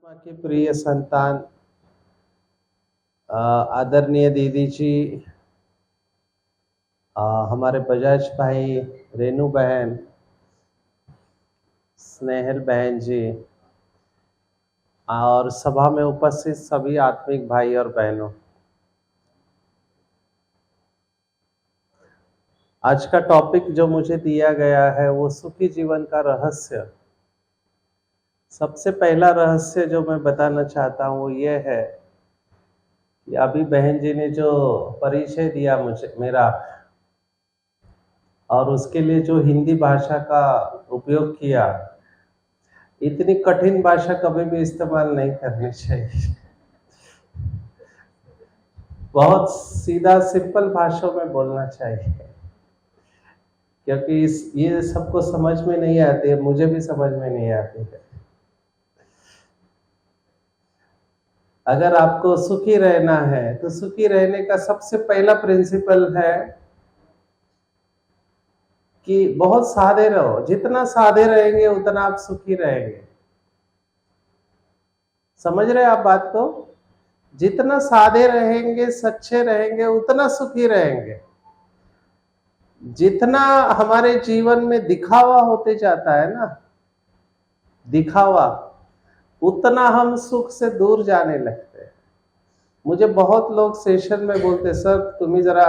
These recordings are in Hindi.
परमात्मा की प्रिय संतान आदरणीय दीदी जी, हमारे बजाज भाई, रेनू बहन, स्नेहल बहन जी और सभा में उपस्थित सभी आत्मिक भाई और बहनों, आज का टॉपिक जो मुझे दिया गया है वो सुखी जीवन का रहस्य। सबसे पहला रहस्य जो मैं बताना चाहता हूँ वो ये है कि अभी बहन जी ने जो परिचय दिया मुझे मेरा, और उसके लिए जो हिंदी भाषा का उपयोग किया, इतनी कठिन भाषा कभी भी इस्तेमाल नहीं करनी चाहिए। बहुत सीधा सिंपल भाषा में बोलना चाहिए, क्योंकि ये सबको समझ में नहीं आती है, मुझे भी समझ में नहीं आती है। अगर आपको सुखी रहना है तो सुखी रहने का सबसे पहला प्रिंसिपल है कि बहुत सादे रहो। जितना सादे रहेंगे उतना आप सुखी रहेंगे। समझ रहे आप बात को? जितना सादे रहेंगे, सच्चे रहेंगे, उतना सुखी रहेंगे। जितना हमारे जीवन में दिखावा होते जाता है ना, दिखावा, उतना हम सुख से दूर जाने लगते हैं। मुझे बहुत लोग सेशन में बोलते, सर तुम्ही जरा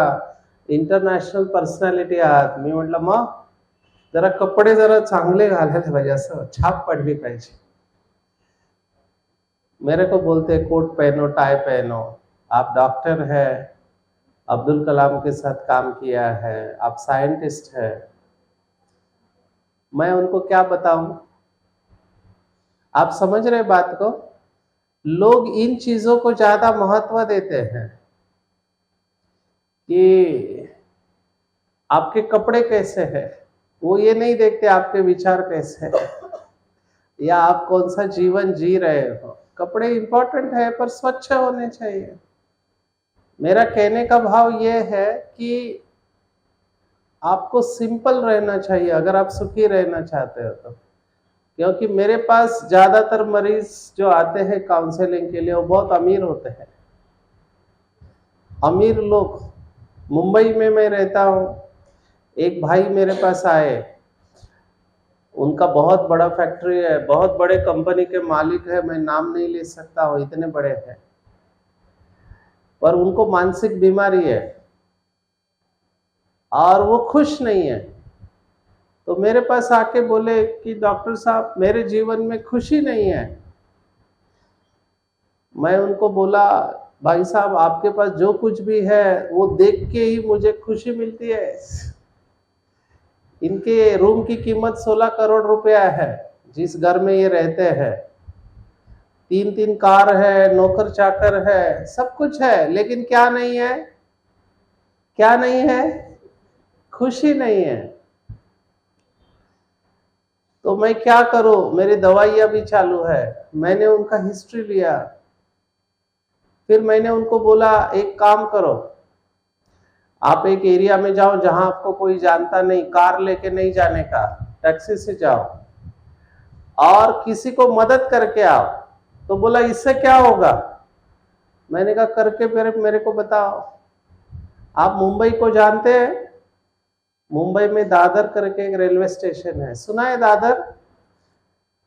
इंटरनॅशनल पर्सनॅलिटी आहात. मी म्हटलं मग जरा कपडे जरा चांगले घालायला पाहिजे, असं छाप पडली पाहिजे. मेरे को बोलते कोट पहनो, टाई पहनो. आप डॉक्टर है, अब्दुल कलाम के साथ काम किया है, आप साइंटिस्ट है. मैं उनको क्या बताऊं? आप समझ रहे बात को? लोग इन चीजों को ज्यादा महत्व देते हैं कि आपके कपड़े कैसे हैं, वो ये नहीं देखते आपके विचार कैसे हैं या आप कौन सा जीवन जी रहे हो. कपड़े इंपॉर्टेंट है पर स्वच्छ होने चाहिए. मेरा कहने का भाव ये है कि आपको सिंपल रहना चाहिए अगर आप सुखी रहना चाहते हो तो. क्योंकि मेरे पास ज्यादातर मरीज जो आते हैं काउंसलिंग के लिए वो बहुत अमीर होते हैं. अमीर लोग, मुंबई में मैं रहता हूँ, एक भाई मेरे पास आए, उनका बहुत बड़ा फैक्ट्री है, बहुत बड़े कंपनी के मालिक है, मैं नाम नहीं ले सकता हूँ, इतने बड़े हैं, पर उनको मानसिक बीमारी है और वो खुश नहीं है. तो मेरे पास आके बोले कि डॉक्टर साहब मेरे जीवन में खुशी नहीं है. मैं उनको बोला, भाई साहब आपके पास जो कुछ भी है वो देख के ही मुझे खुशी मिलती है. इनके रूम की कीमत 16 करोड़ रुपया है जिस घर में ये रहते हैं. 3 कार है, नौकर चाकर है, सब कुछ है, लेकिन क्या नहीं है? क्या नहीं है? खुशी नहीं है. तो मैं क्या करूं? मेरी दवाइयां भी चालू है. मैंने उनका हिस्ट्री लिया. फिर मैंने उनको बोला एक काम करो, आप एक एरिया में जाओ जहां आपको कोई जानता नहीं, कार लेके नहीं जाने का, टैक्सी से जाओ और किसी को मदद करके आओ. तो बोला इससे क्या होगा? मैंने कहा करके मेरे को बताओ. आप मुंबई को जानते हैं? मुंबई में दादर करके एक रेलवे स्टेशन है, सुना है दादर?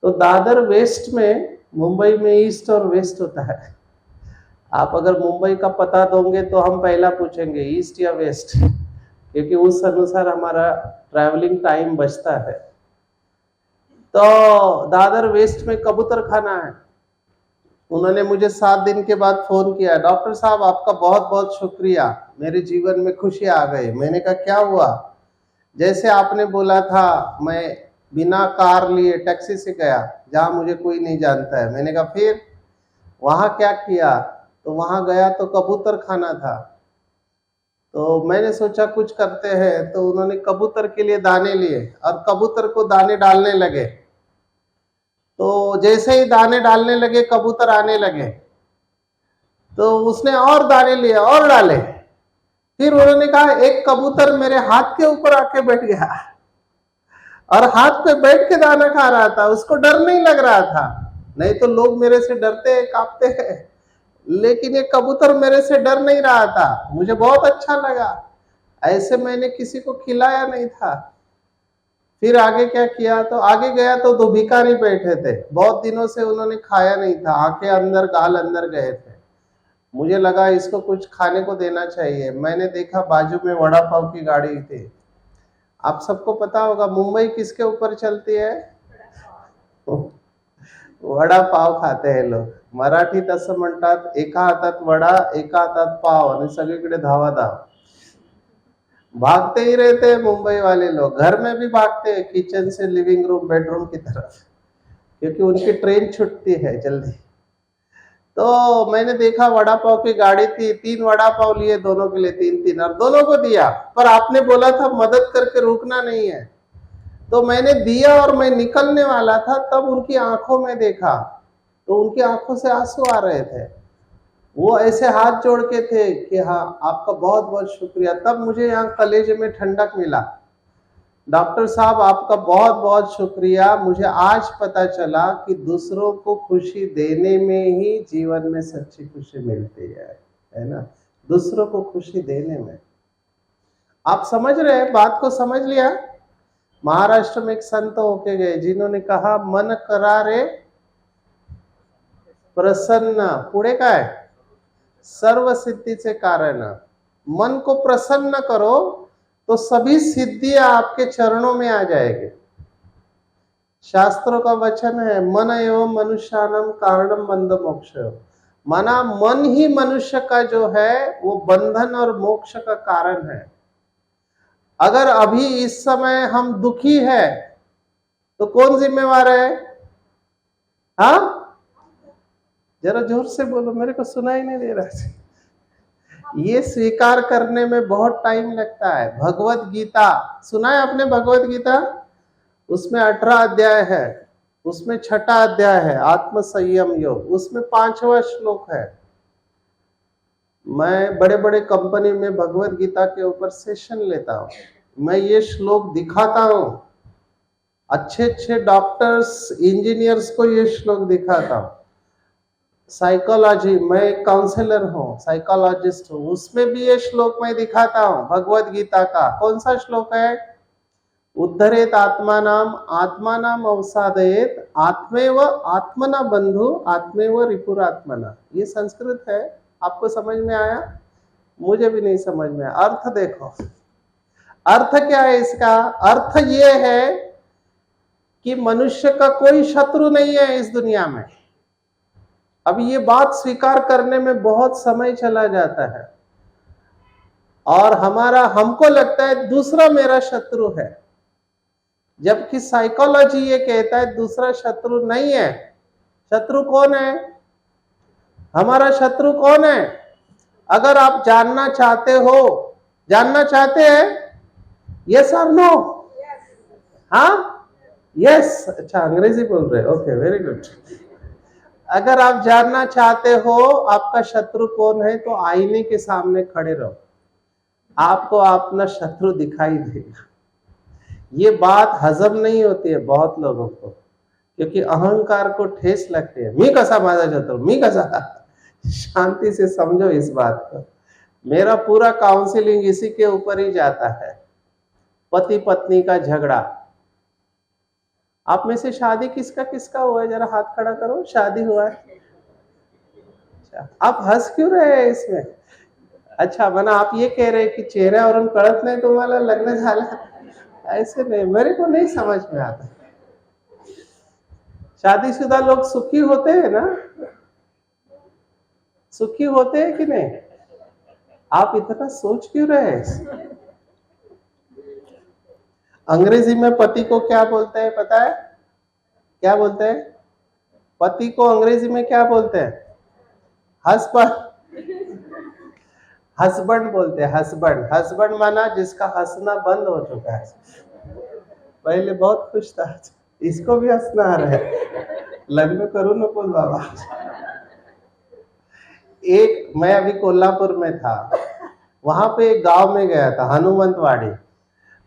तो दादर वेस्ट में, मुंबई में ईस्ट और वेस्ट होता है. आप अगर मुंबई का पता दोगे तो हम पहला पूछेंगे ईस्ट या वेस्ट, क्योंकि उस अनुसार हमारा ट्रैवलिंग टाइम बचता है. तो दादर वेस्ट में कबूतर खाना है. उन्होंने मुझे 7 दिन के बाद फोन किया, डॉक्टर साहब आपका बहुत बहुत शुक्रिया, मेरे जीवन में खुशी आ गई. मैंने कहा क्या हुआ? जैसे आपने बोला था मैं बिना कार लिए टैक्सी से गया जहां मुझे कोई नहीं जानता है. मैंने कहा फिर वहां क्या किया? तो वहां गया तो कबूतर खाना था. तो मैंने सोचा कुछ करते हैं, तो उन्होंने कबूतर के लिए दाने लिए और कबूतर को दाने डालने लगे. तो जैसे ही दाने डालने लगे कबूतर आने लगे, तो उसने और दाने लिए और डाले. फिर उन्होंने कहा एक कबूतर मेरे हाथ के ऊपर आके बैठ गया और हाथ पे बैठ के दाना खा रहा था, उसको डर नहीं लग रहा था. नहीं तो लोग मेरे से डरते हैं, कांपते हैं, लेकिन ये कबूतर मेरे से डर नहीं रहा था। मुझे बहुत अच्छा लगा, ऐसे मैंने किसी को खिलाया नहीं था। फिर आगे क्या किया, तो आगे गया तो दो भिखारी बैठे थे, बहुत दिनों से उन्होंने खाया नहीं था, आंखें अंदर गाल अंदर गए थे। मुझे लगा इसको कुछ खाने को देना चाहिए। मैंने देखा बाजू में वड़ा पाव की गाड़ी थी। आप सबको पता होगा मुंबई किसके ऊपर चलती है? वड़ा पाव खाते हैं लोग। मराठीत असं म्हणतात, एका हातात वडा एका हातात पाव आणि सगळीकडे धावाधाव। भागते ही रहते हैं मुंबई वाले लोग, घर में भी भागते हैं, किचन से लिविंग रूम बेडरूम की तरफ, क्योंकि उनकी ट्रेन छूटती है जल्दी। तो मैंने देखा वड़ा पाव की गाड़ी थी, 3 वड़ा पाव लिए दोनों के लिए, 3-3, और दोनों को दिया। पर आपने बोला था मदद करके रुकना नहीं है, तो मैंने दिया और मैं निकलने वाला था, तब उनकी आंखों में देखा तो उनकी आंखों से आंसू आ रहे थे। वो ऐसे हाथ जोड़ के थे कि हाँ आपका बहुत बहुत शुक्रिया। तब मुझे यहाँ कलेजे में ठंडक मिला। डॉक्टर साहब आपका बहुत बहुत शुक्रिया, मुझे आज पता चला कि दूसरों को खुशी देने में ही जीवन में सच्ची खुशी मिलती है ना, दूसरों को खुशी देने में। आप समझ रहे हैं बात को? समझ लिया? महाराष्ट्र में एक संत होके गए जिन्होंने कहा, मन करा रे प्रसन्न, पुढे काय, सर्व सिद्धीचे कारण। मन को प्रसन्न करो तो सभी सिद्धियां आपके चरणों में आ जाएगी। शास्त्रों का वचन है, मन एवं मनुष्यानम कारणम बंध मोक्ष। माना मन ही मनुष्य का जो है वो बंधन और मोक्ष का कारण है। अगर अभी इस समय हम दुखी है तो कौन जिम्मेवार है? हाँ, जरा जोर से बोलो, मेरे को सुनाई नहीं दे रहा। ये स्वीकार करने में बहुत टाइम लगता है। भगवत गीता सुना है आपने? भगवत गीता, उसमें 18 अध्याय है, उसमें 6ठा अध्याय है आत्म संयम योग, उसमें 5वां श्लोक है। मैं बड़े बड़े कंपनी में भगवत गीता के ऊपर सेशन लेता हूँ, मैं ये श्लोक दिखाता हूँ, अच्छे अच्छे डॉक्टर्स इंजीनियर्स को ये श्लोक दिखाता हूँ। साइकोलॉजी, मैं एक काउंसलर हूँ, साइकोलॉजिस्ट हूँ, उसमें भी ये श्लोक मैं दिखाता हूँ भगवत गीता का। कौन सा श्लोक है? उद्धरेत आत्मानाम अवसादयेत आत्मेव आत्मना बंधु आत्मेव रिपुरात्मना। ये संस्कृत है, आपको समझ में आया? मुझे भी नहीं समझ में आया। अर्थ देखो, अर्थ क्या है इसका? अर्थ ये है कि मनुष्य का कोई शत्रु नहीं है इस दुनिया में। अब ये बात स्वीकार करने में बहुत समय चला जाता है और हमको लगता है दूसरा मेरा शत्रु है, जबकि साइकोलॉजी ये कहता है दूसरा शत्रु नहीं है। शत्रु कौन है? हमारा शत्रु कौन है? अगर आप जानना चाहते हो, जानना चाहते हैं, यस और नो? हाँ, यस। अच्छा, अंग्रेजी बोल रहे, ओके, वेरी गुड। अगर आप जानना चाहते हो आपका शत्रु कौन है, तो आईने के सामने खड़े रहो, आपको अपना शत्रु दिखाई देगा। ये बात हजम नहीं होती है बहुत लोगों को, क्योंकि अहंकार को ठेस लगती है। मी कसा माझा शत्रु, मी कसा। शांति से समझो इस बात को। मेरा पूरा काउंसलिंग इसी के ऊपर ही जाता है, पति पत्नी का झगड़ा। आप में से शादी किसका किसका हुआ है? जरा हाथ खड़ा करो, शादी हुआ है। अच्छा, आप हंस क्यों रहे हैं इसमें? अच्छा, मना आप ये कह रहे हैं की चेहऱ्यावरून कळत नाही तुम्हाला लग्न झालं? ऐसे नहीं, मेरे को नहीं समझ में आता। शादीशुदा लोग सुखी होते हैं ना? सुखी होते हैं कि नहीं? आप इतना सोच क्यों रहे हैं? अंग्रेजी में पति को क्या बोलते हैं पता है? क्या बोलते हैं? पति को अंग्रेजी में क्या बोलते हैं? हस्बैंड बोलते हैं। हस्बैंड, हस्बैंड माना जिसका हंसना बंद हो चुका है। पहले बहुत खुश था, इसको भी हंसना आ रहा है। लग्न करू नको बाबा। एक, मैं अभी कोल्हापुर में था, वहां पे एक गांव में गया था, हनुमंतवाड़ी।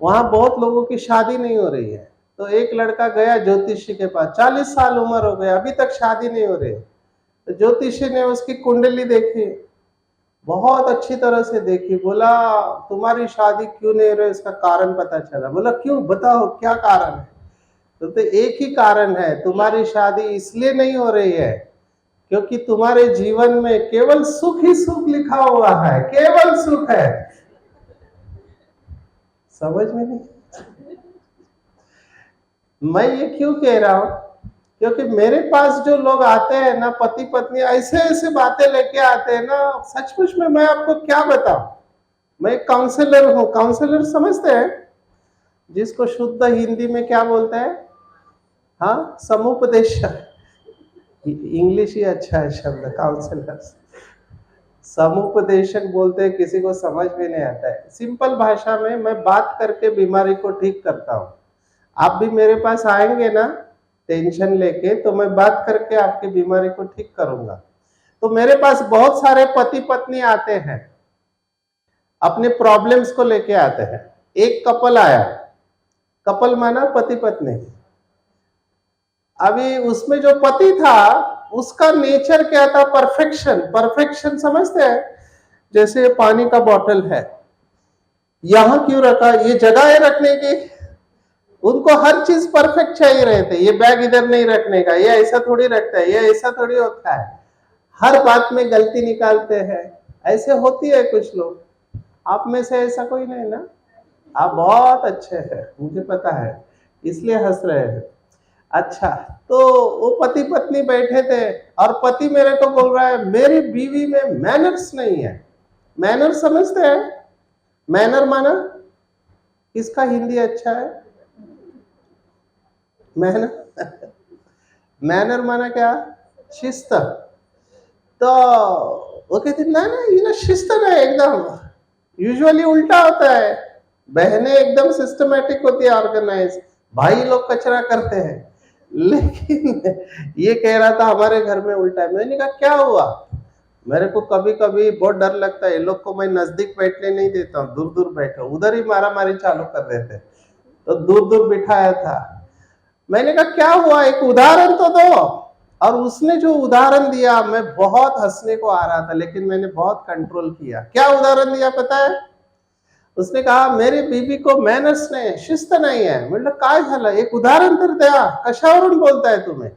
वहां बहुत लोगों की शादी नहीं हो रही है, तो एक लड़का गया ज्योतिषी के पास, 40 साल उम्र हो गया, अभी तक शादी नहीं हो रही। तो ज्योतिषी ने उसकी कुंडली देखी, बहुत अच्छी तरह से देखी, बोला तुम्हारी शादी क्यों नहीं हो रही, इसका कारण पता चला। बोला क्यों, बताओ क्या कारण है। तो एक ही कारण है, तुम्हारी शादी इसलिए नहीं हो रही है क्योंकि तुम्हारे जीवन में केवल सुख ही सुख लिखा हुआ है, केवल सुख है। समझ में नहीं? मैं ये क्यों कह रहा हूं, क्योंकि मेरे पास जो लोग आते हैं ना, पति पत्नी ऐसे ऐसे बातें लेके आते हैं ना, सचमुच में मैं आपको क्या बताऊं। मैं एक काउंसलर हूं। काउंसलर समझते हैं जिसको शुद्ध हिंदी में क्या बोलते हैं? हाँ, समुपदेशक। इंग्लिश ही अच्छा है शब्द काउंसलर। समुपदेशक बोलते हैं, किसी को समझ में नहीं आता है। सिंपल भाषा में मैं बात करके बीमारी को ठीक करता हूं। आप भी मेरे पास आएंगे ना टेंशन लेके, तो मैं बात करके आपकी बीमारी को ठीक करूंगा। तो मेरे पास बहुत सारे पति पत्नी आते हैं, अपने प्रॉब्लम्स को लेके आते हैं। एक कपल आया, कपल माना पति पत्नी। अभी उसमें जो पति था उसका नेचर क्या था? परफेक्शन। परफेक्शन समझते हैं? जैसे पानी का बॉटल है, यहां क्यों रखा, ये जगह है रखने की। उनको हर चीज परफेक्ट चाहिए रहते। ये बैग इधर नहीं रखने का, ये ऐसा थोड़ी रखता है, ये ऐसा थोड़ी होता है। हर बात में गलती निकालते हैं। ऐसे होती है कुछ लोग। आप में से ऐसा कोई नहीं ना? आप बहुत अच्छे हैं, मुझे पता है, इसलिए हंस रहे हैं। अच्छा, तो वो पति पत्नी बैठे थे और पति मेरे को बोल रहा है मेरी बीवी में मैनर्स नहीं है। मैनर समझते हैं? मैनर माना, किसका हिंदी अच्छा है? मैनर मैनर माना क्या? शिस्त। तो वो कहते ना ये ना शिस्त ना एकदम, यूजुअली उल्टा होता है। बहनें एकदम सिस्टमेटिक होती है, ऑर्गेनाइज, भाई लोग कचरा करते हैं। लेकिन ये कह रहा था हमारे घर में उल्टा है। मैंने कहा क्या हुआ? मेरे को कभी कभी बहुत डर लगता है, ये लोग को मैं नजदीक बैठने नहीं देता हूँ, दूर दूर बैठो, उधर ही मारा मारी चालू कर देते, तो दूर दूर बिठाया था। मैंने कहा क्या हुआ, एक उदाहरण तो दो। और उसने जो उदाहरण दिया, मैं बहुत हंसने को आ रहा था, लेकिन मैंने बहुत कंट्रोल किया। क्या उदाहरण दिया पता है? उसने कहा मेरी बीबी को मैनर्स नहीं, शिस्त नहीं है। मतलब काय झालं, एक उदाहरण तर द्या, कशावरून बोलताय तुम्हें?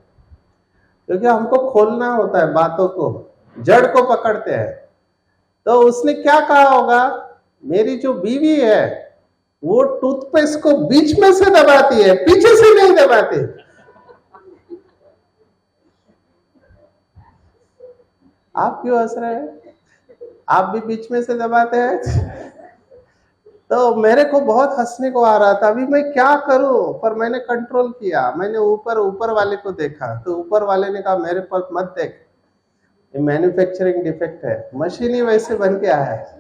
क्योंकि हमको खोलना होता है बातों को, जड़ को पकड़ते हैं। तो उसने क्या कहा होगा, मेरी जो बीवी है वो टूथपेस्ट को बीच में से दबाती है, पीछे से नहीं दबाती। आप क्यों हंस रहे हैं? आप भी बीच में से दबाते हैं? तो मेरे को बहुत हंसने को आ रहा था। अभी मैं क्या करूं, पर मैंने कंट्रोल किया। मैंने ऊपर वाले को देखा, तो ऊपर वाले ने कहा मेरे पर मत देख, ये मैन्युफैक्चरिंग डिफेक्ट है, मशीन ही वैसे बन के आया है।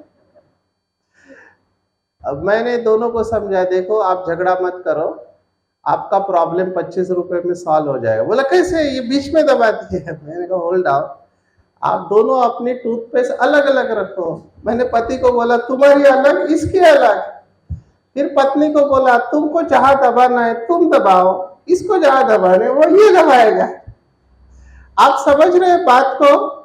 अब मैंने दोनों को समझा, देखो आप झगड़ा मत करो, आपका प्रॉब्लम 25 रुपए में सॉल्व हो जाएगा। बोला कैसे, ये बीच में दबाती है। मैंने कहा होल्ड डाउन, आप दोनों अपनी टूथपेस्ट अलग अलग रखो। मैंने पति को बोला तुम्हारी अलग, इसकी अलग। फिर पत्नी को बोला तुमको जहां दबाना है तुम दबाओ, इसको जहां दबाना है वो ये दबाएगा। आप समझ रहे हैं बात को?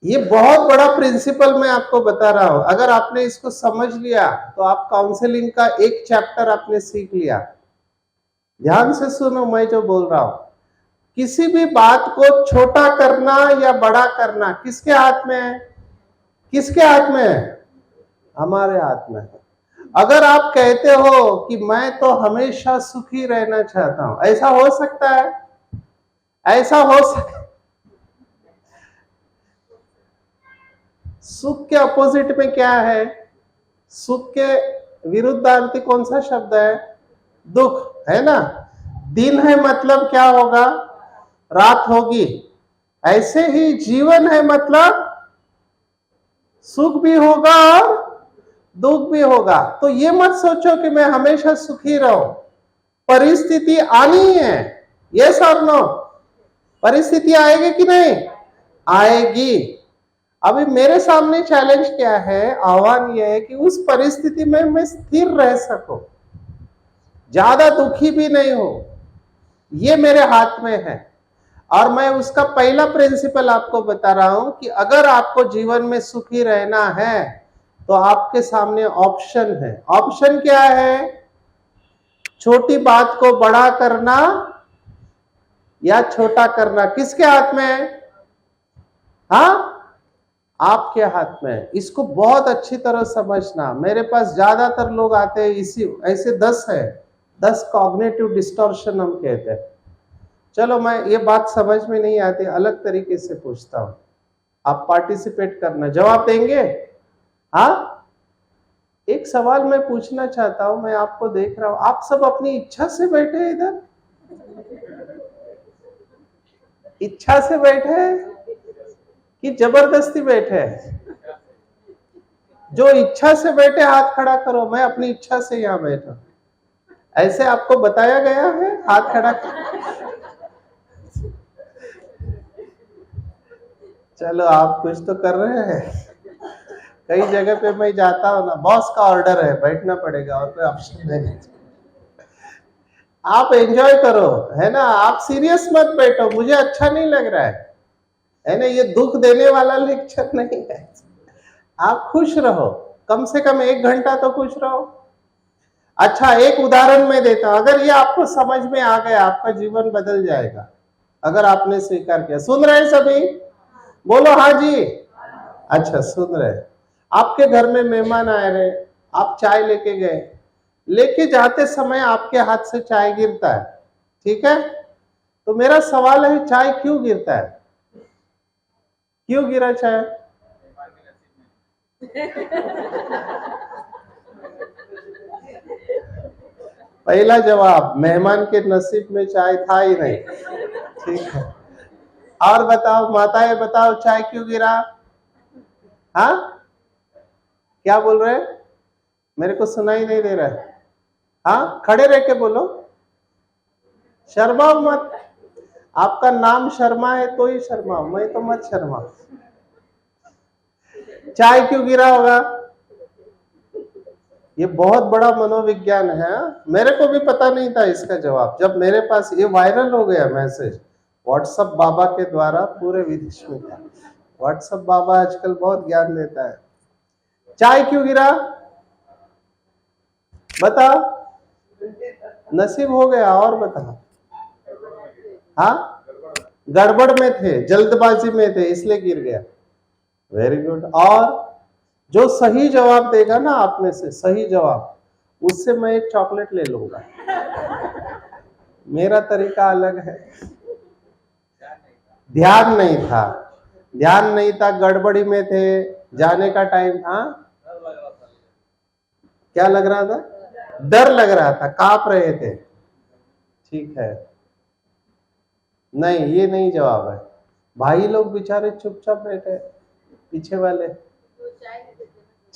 ये बहुत बड़ा प्रिंसिपल मैं आपको बता रहा हूं। अगर आपने इसको समझ लिया तो आप काउंसलिंग का एक चैप्टर आपने सीख लिया। ध्यान से सुनो मैं जो बोल रहा हूं। किसी भी बात को छोटा करना या बड़ा करना किसके हाथ में है? किसके हाथ में है? हमारे हाथ में है। अगर आप कहते हो कि मैं तो हमेशा सुखी रहना चाहता हूं, ऐसा हो सकता है? ऐसा हो सकता? सुख के अपोजिट में क्या है? सुख के विरुद्धार्थी कौन सा शब्द है? दुख, है ना? दिन है मतलब क्या होगा? रात होगी। ऐसे ही जीवन है मतलब सुख भी होगा और दुख भी होगा। तो ये मत सोचो कि मैं हमेशा सुखी रहूं। परिस्थिति आनी है, यस और नो? परिस्थिति आएगी कि नहीं? आएगी। अभी मेरे सामने चैलेंज क्या है, आह्वान यह है कि उस परिस्थिति में मैं स्थिर रह सकूं। ज्यादा दुखी भी नहीं हो, ये मेरे हाथ में है। और मैं उसका पहला प्रिंसिपल आपको बता रहा हूं कि अगर आपको जीवन में सुखी रहना है तो आपके सामने ऑप्शन है। ऑप्शन क्या है? छोटी बात को बड़ा करना या छोटा करना, किसके हाथ में है? हाँ, आपके हाथ में है। इसको बहुत अच्छी तरह समझना। मेरे पास ज्यादातर लोग आते हैं इसी ऐसे 10 है, 10 कॉग्निटिव डिस्टॉर्शन हम कहते हैं। चलो, मैं ये बात समझ में नहीं आती, अलग तरीके से पूछता हूं, आप पार्टिसिपेट करना, जवाब देंगे? हाँ, एक सवाल मैं पूछना चाहता हूं, मैं आपको देख रहा हूं, आप सब अपनी इच्छा से बैठे हैं इधर? इच्छा से बैठे हैं कि जबरदस्ती बैठे हैं? जो इच्छा से बैठे हाथ खड़ा करो, मैं अपनी इच्छा से यहां बैठा। ऐसे आपको बताया गया है? हाथ खड़ा करो। चलो, आप कुछ तो कर रहे हैं। कई जगह पे मैं जाता हूं ना, बॉस का ऑर्डर है, बैठना पड़ेगा और कोई ऑप्शन नहीं। आप एंजॉय करो, है ना? आप सीरियस मत बैठो, मुझे अच्छा नहीं लग रहा है ना? ये दुख देने वाला लेक्चर नहीं है। आप खुश रहो, कम से कम 1 घंटा तो खुश रहो। अच्छा, एक उदाहरण मैं देता हूं, अगर ये आपको समझ में आ गया, आपका जीवन बदल जाएगा अगर आपने स्वीकार किया। सुन रहे हैं सभी? बोलो हाँ जी। अच्छा, सुन रहे। आपके घर में मेहमान आए रहे, आप चाय लेके गए, लेके जाते समय आपके हाथ से चाय गिरता है, ठीक है? तो मेरा सवाल है, चाय क्यों गिरता है? क्यों गिरा चाय? पहला जवाब, मेहमान के नसीब में चाय था ही नहीं। ठीक है, और बताओ माताएं, बताओ चाय क्यों गिरा? हाँ, क्या बोल रहे हैं? मेरे को सुनाई नहीं दे रहा है। हाँ, खड़े रह के बोलो, शर्माओ मत। आपका नाम शर्मा है तो ही शर्माओ, मैं तो मत शर्माओ। चाय क्यों गिरा होगा? ये बहुत बड़ा मनोविज्ञान है। मेरे को भी पता नहीं था इसका जवाब, जब मेरे पास ये वायरल हो गया मैसेज व्हाट्सएप बाबा के द्वारा पूरे विदेश में था। व्हाट्सएप बाबा आजकल बहुत ज्ञान देता है। चाय क्यों गिरा? बताओ। नसीब हो गया, और बताओ। हाँ, गड़बड़ में थे, जल्दबाजी में थे, इसलिए गिर गया। Very good. और जो सही जवाब देगा ना, आप में से सही जवाब, उससे मैं एक चॉकलेट ले लूंगा। मेरा तरीका अलग है। ध्यान नहीं था, ध्यान नहीं था, गड़बड़ी में थे, जाने का टाइम था। क्या लग रहा था? डर लग रहा था, कांप रहे थे। ठीक है, नहीं, ये नहीं जवाब है। भाई लोग बेचारे चुपचाप बैठे, पीछे वाले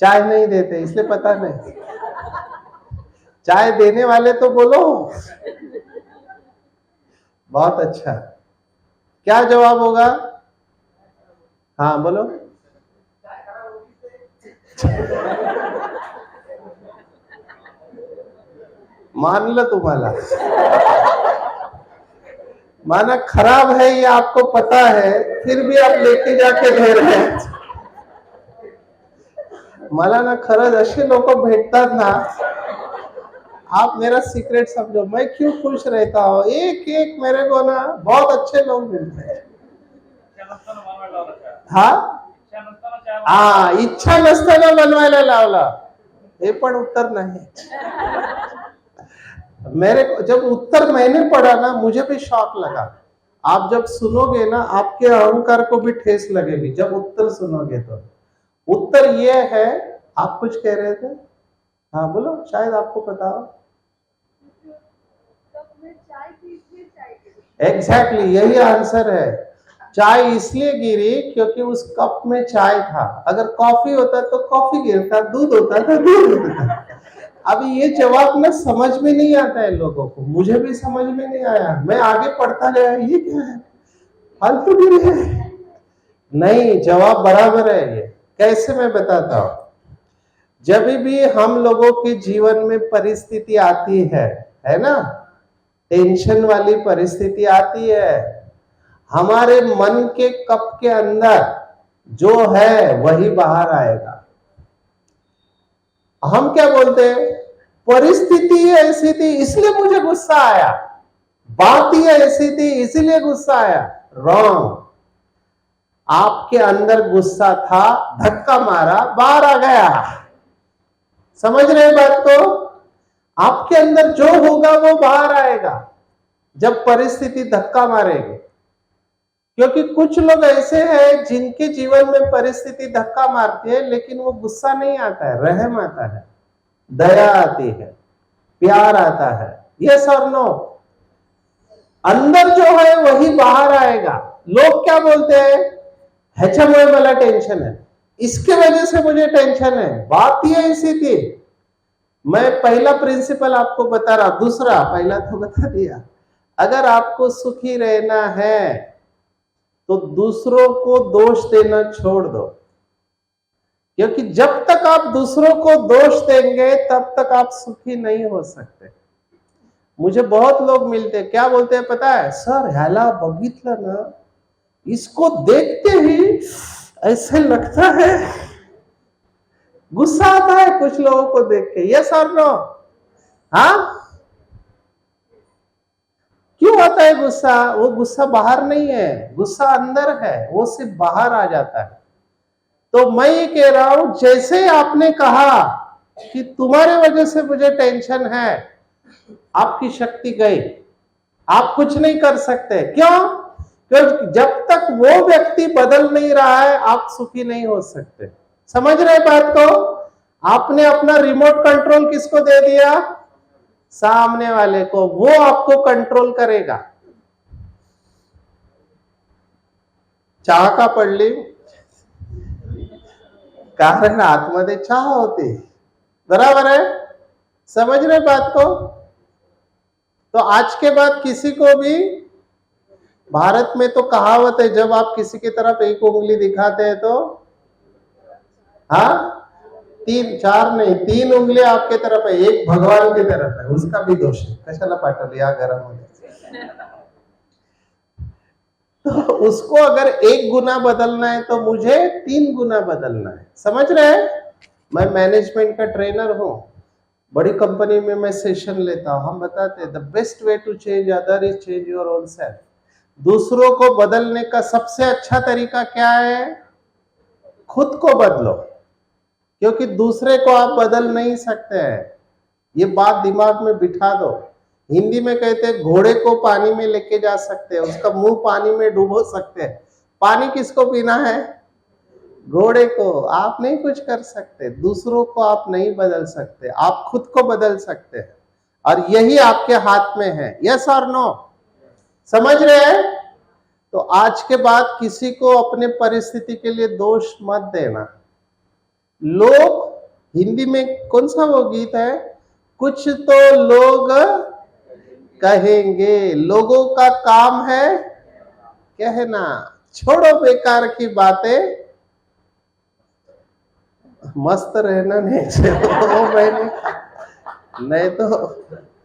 चाय नहीं देते, इसलिए पता नहीं। चाय देने वाले तो बोलो। बहुत अच्छा, क्या जवाब होगा? हाँ बोलो। मान लो तुम्हारा, माना खराब है, ये आपको पता है, फिर भी आप लेके जाके दे रहे हैं। मला ना खरंच असे लोक भेटतात ना, आप मेरा सीक्रेट समझो, मैं क्यों खुश रहता हूँ। एक एक मेरे को ना बहुत अच्छे लोग मिलते हैं। हाँ, इच्छा नसताना बनवायला लावला, हे पण उत्तर नहीं। मेरे को जब उत्तर मैंने पढ़ा ना, मुझे भी शॉक लगा। आप जब सुनोगे ना, आपके अहंकार को भी ठेस लगेगी जब उत्तर सुनोगे। तो उत्तर ये है, आप कुछ कह रहे थे? हाँ बोलो, शायद आपको पता हो। एग्जैक्टली, यही आंसर है। चाय इसलिए गिरी क्योंकि उस कप में चाय था। अगर कॉफी होता तो कॉफी गिरता, दूध होता तो दूध गिरता। अभी ये जवाब ना समझ में नहीं आता है लोगों को, मुझे भी समझ में नहीं आया। मैं आगे पढ़ता गया, ये क्या है, फालतू गिरी है। नहीं, जवाब बराबर है। ये कैसे, मैं बताता हूं। जब भी हम लोगों के जीवन में परिस्थिति आती है है ना, टेंशन वाली परिस्थिति आती है, हमारे मन के कप के अंदर जो है वही बाहर आएगा। हम क्या बोलते हैं, परिस्थिति ऐसी थी इसलिए मुझे गुस्सा आया, बात ही ऐसी थी इसीलिए गुस्सा आया। रॉन्ग। आपके अंदर गुस्सा था, धक्का मारा, बाहर आ गया। समझ रहे बात को? आपके अंदर जो होगा वो बाहर आएगा जब परिस्थिति धक्का मारेगी। क्योंकि कुछ लोग ऐसे हैं जिनके जीवन में परिस्थिति धक्का मारती है, लेकिन वो गुस्सा नहीं आता है, रहम आता है, दया आती है, प्यार आता है। यस और नो? अंदर जो है वही बाहर आएगा। लोग क्या बोलते हैं, ह्याच्यामुळे मला टेंशन है, इसके वजह से मुझे टेंशन है, बात ही ऐसी थी। मैं पहला प्रिंसिपल आपको बता रहा, दूसरा पहला तो बता दिया। अगर आपको सुखी रहना है तो दूसरों को दोष देना छोड़ दो, क्योंकि जब तक आप दूसरों को दोष देंगे तब तक आप सुखी नहीं हो सकते। मुझे बहुत लोग मिलते, क्या बोलते हैं पता है, सर ह्याला बघितलं ना, इसको देखते ही ऐसे लगता है, गुस्सा आता है कुछ लोगों को देख के। यस और नो? हाँ, क्यों आता है गुस्सा? वो गुस्सा बाहर नहीं है, गुस्सा अंदर है, वो सिर्फ बाहर आ जाता है। तो मैं ये कह रहा हूं, जैसे आपने कहा कि तुम्हारे वजह से मुझे टेंशन है, आपकी शक्ति गई, आप कुछ नहीं कर सकते। क्यों? क्योंकि जब तक वो व्यक्ति बदल नहीं रहा है आप सुखी नहीं हो सकते। समझ रहे बात को? आपने अपना रिमोट कंट्रोल किसको दे दिया? सामने वाले को, वो आपको कंट्रोल करेगा। चहा का पडली, कारण आतमध्ये चहा होती। बराबर है? समझ रहे बात को? तो आज के बाद किसी को भी, भारत में तो कहावत है, जब आप किसी की तरफ एक उंगली दिखाते हैं तो हाँ, 3-4 नहीं 3 उंगली आपके तरफ है, एक भगवान की तरफ है, उसका भी दोष है, कशाला पाठवली या घरामध्ये। तो उसको अगर 1 गुना बदलना है तो मुझे 3 गुना बदलना है। समझ रहे हैं? मैं मैनेजमेंट का ट्रेनर हूं, बड़ी कंपनी में मैं सेशन लेता हूं, हम बताते हैं the best way to change other is change your own self. दूसरों को बदलने का सबसे अच्छा तरीका क्या है? खुद को बदलो, क्योंकि दूसरे को आप बदल नहीं सकते हैं। ये बात दिमाग में बिठा दो। हिंदी में कहते हैं घोड़े को पानी में लेके जा सकते हैं, उसका मुंह पानी में डुबो सकते हैं। पानी किसको पीना है? घोड़े को। आप नहीं कुछ कर सकते, दूसरों को आप नहीं बदल सकते, आप खुद को बदल सकते हैं, और यही आपके हाथ में है। यस और नो? समझ रहे हैं? तो आज के बाद किसी को अपने परिस्थिति के लिए दोष मत देना। लोग, हिंदी में कौन सा वो गीत है, कुछ तो लोग कहेंगे, लोगों का काम है कहना, छोड़ो बेकार की बातें, मस्त रहना नहीं चाहिए। नहीं तो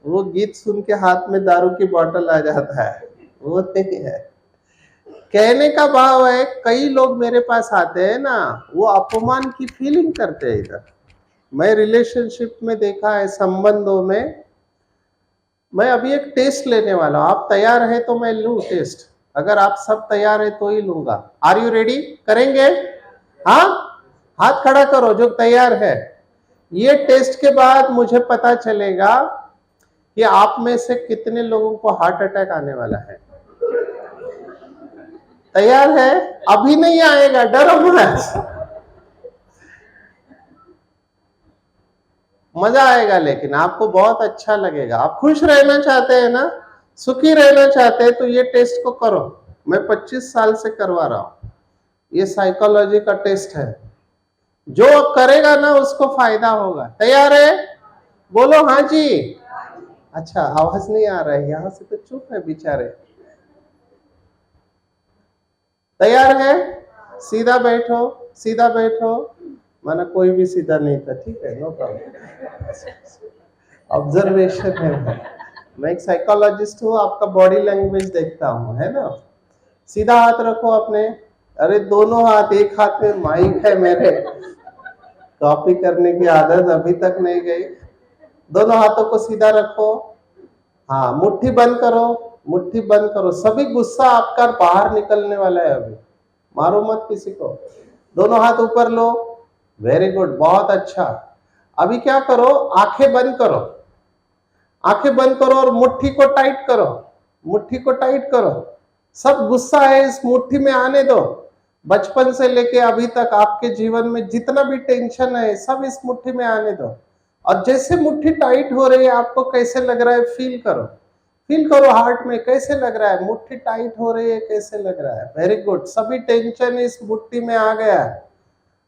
वो गीत सुन के हाथ में दारू की बोतल आ जाता है, वो नहीं है। कहने का भाव है, कई लोग मेरे पास आते हैं ना, वो अपमान की फीलिंग करते हैं। इधर मैं रिलेशनशिप में देखा है, संबंधों में। मैं अभी एक टेस्ट लेने वाला हूं, आप तैयार हैं तो मैं लूं टेस्ट? अगर आप सब तैयार है तो ही लूंगा। Are you ready? करेंगे? हाँ, हाथ खड़ा करो जो तैयार है। ये टेस्ट के बाद मुझे पता चलेगा कि आप में से कितने लोगों को हार्ट अटैक आने वाला है। तैयार है? अभी नहीं आएगा, डरो मत, मजा आएगा, लेकिन आपको बहुत अच्छा लगेगा। आप खुश रहना चाहते हैं ना, सुखी रहना चाहते हैं, तो ये टेस्ट को करो। मैं 25 साल से करवा रहा हूं, ये साइकोलॉजी का टेस्ट है। जो करेगा ना उसको फायदा होगा। तैयार है? बोलो हाँ जी। अच्छा, आवाज नहीं आ रहा है, यहां से तो चुप है बेचारे। तैयार है? सीधा बैठो, सीधा बैठो। माना कोई भी सीधा नहीं था, ठीक है, नो प्रॉब्लम, ऑब्जर्वेशन है। मैं एक साइकोलॉजिस्ट हूँ, आपका बॉडी लैंग्वेज देखता हूँ, है ना। सीधा हाथ रखो अपने, अरे दोनों हाथ, एक हाथ में माइक है मेरे, कॉपी करने की आदत अभी तक नहीं गई। दोनों हाथों को सीधा रखो, हाँ मुट्ठी बंद करो, मुट्ठी बंद करो। सभी गुस्सा आपका बाहर निकलने वाला है अभी, मारो मत किसी को। दोनों हाथ ऊपर लो, वेरी गुड, बहुत अच्छा। अभी क्या करो, आंखें बंद करो, आंखें बंद करो और मुट्ठी को टाइट करो, मुट्ठी को टाइट करो। सब गुस्सा है इस मुट्ठी में आने दो। बचपन से लेके अभी तक आपके जीवन में जितना भी टेंशन है सब इस मुट्ठी में आने दो। और जैसे मुट्ठी टाइट हो रही है, आपको कैसे लग रहा है फील करो, फील करो हार्ट में कैसे लग रहा है, मुट्ठी टाइट हो रही है कैसे लग रहा है। वेरी गुड, सभी टेंशन इस मुट्ठी में आ गया है।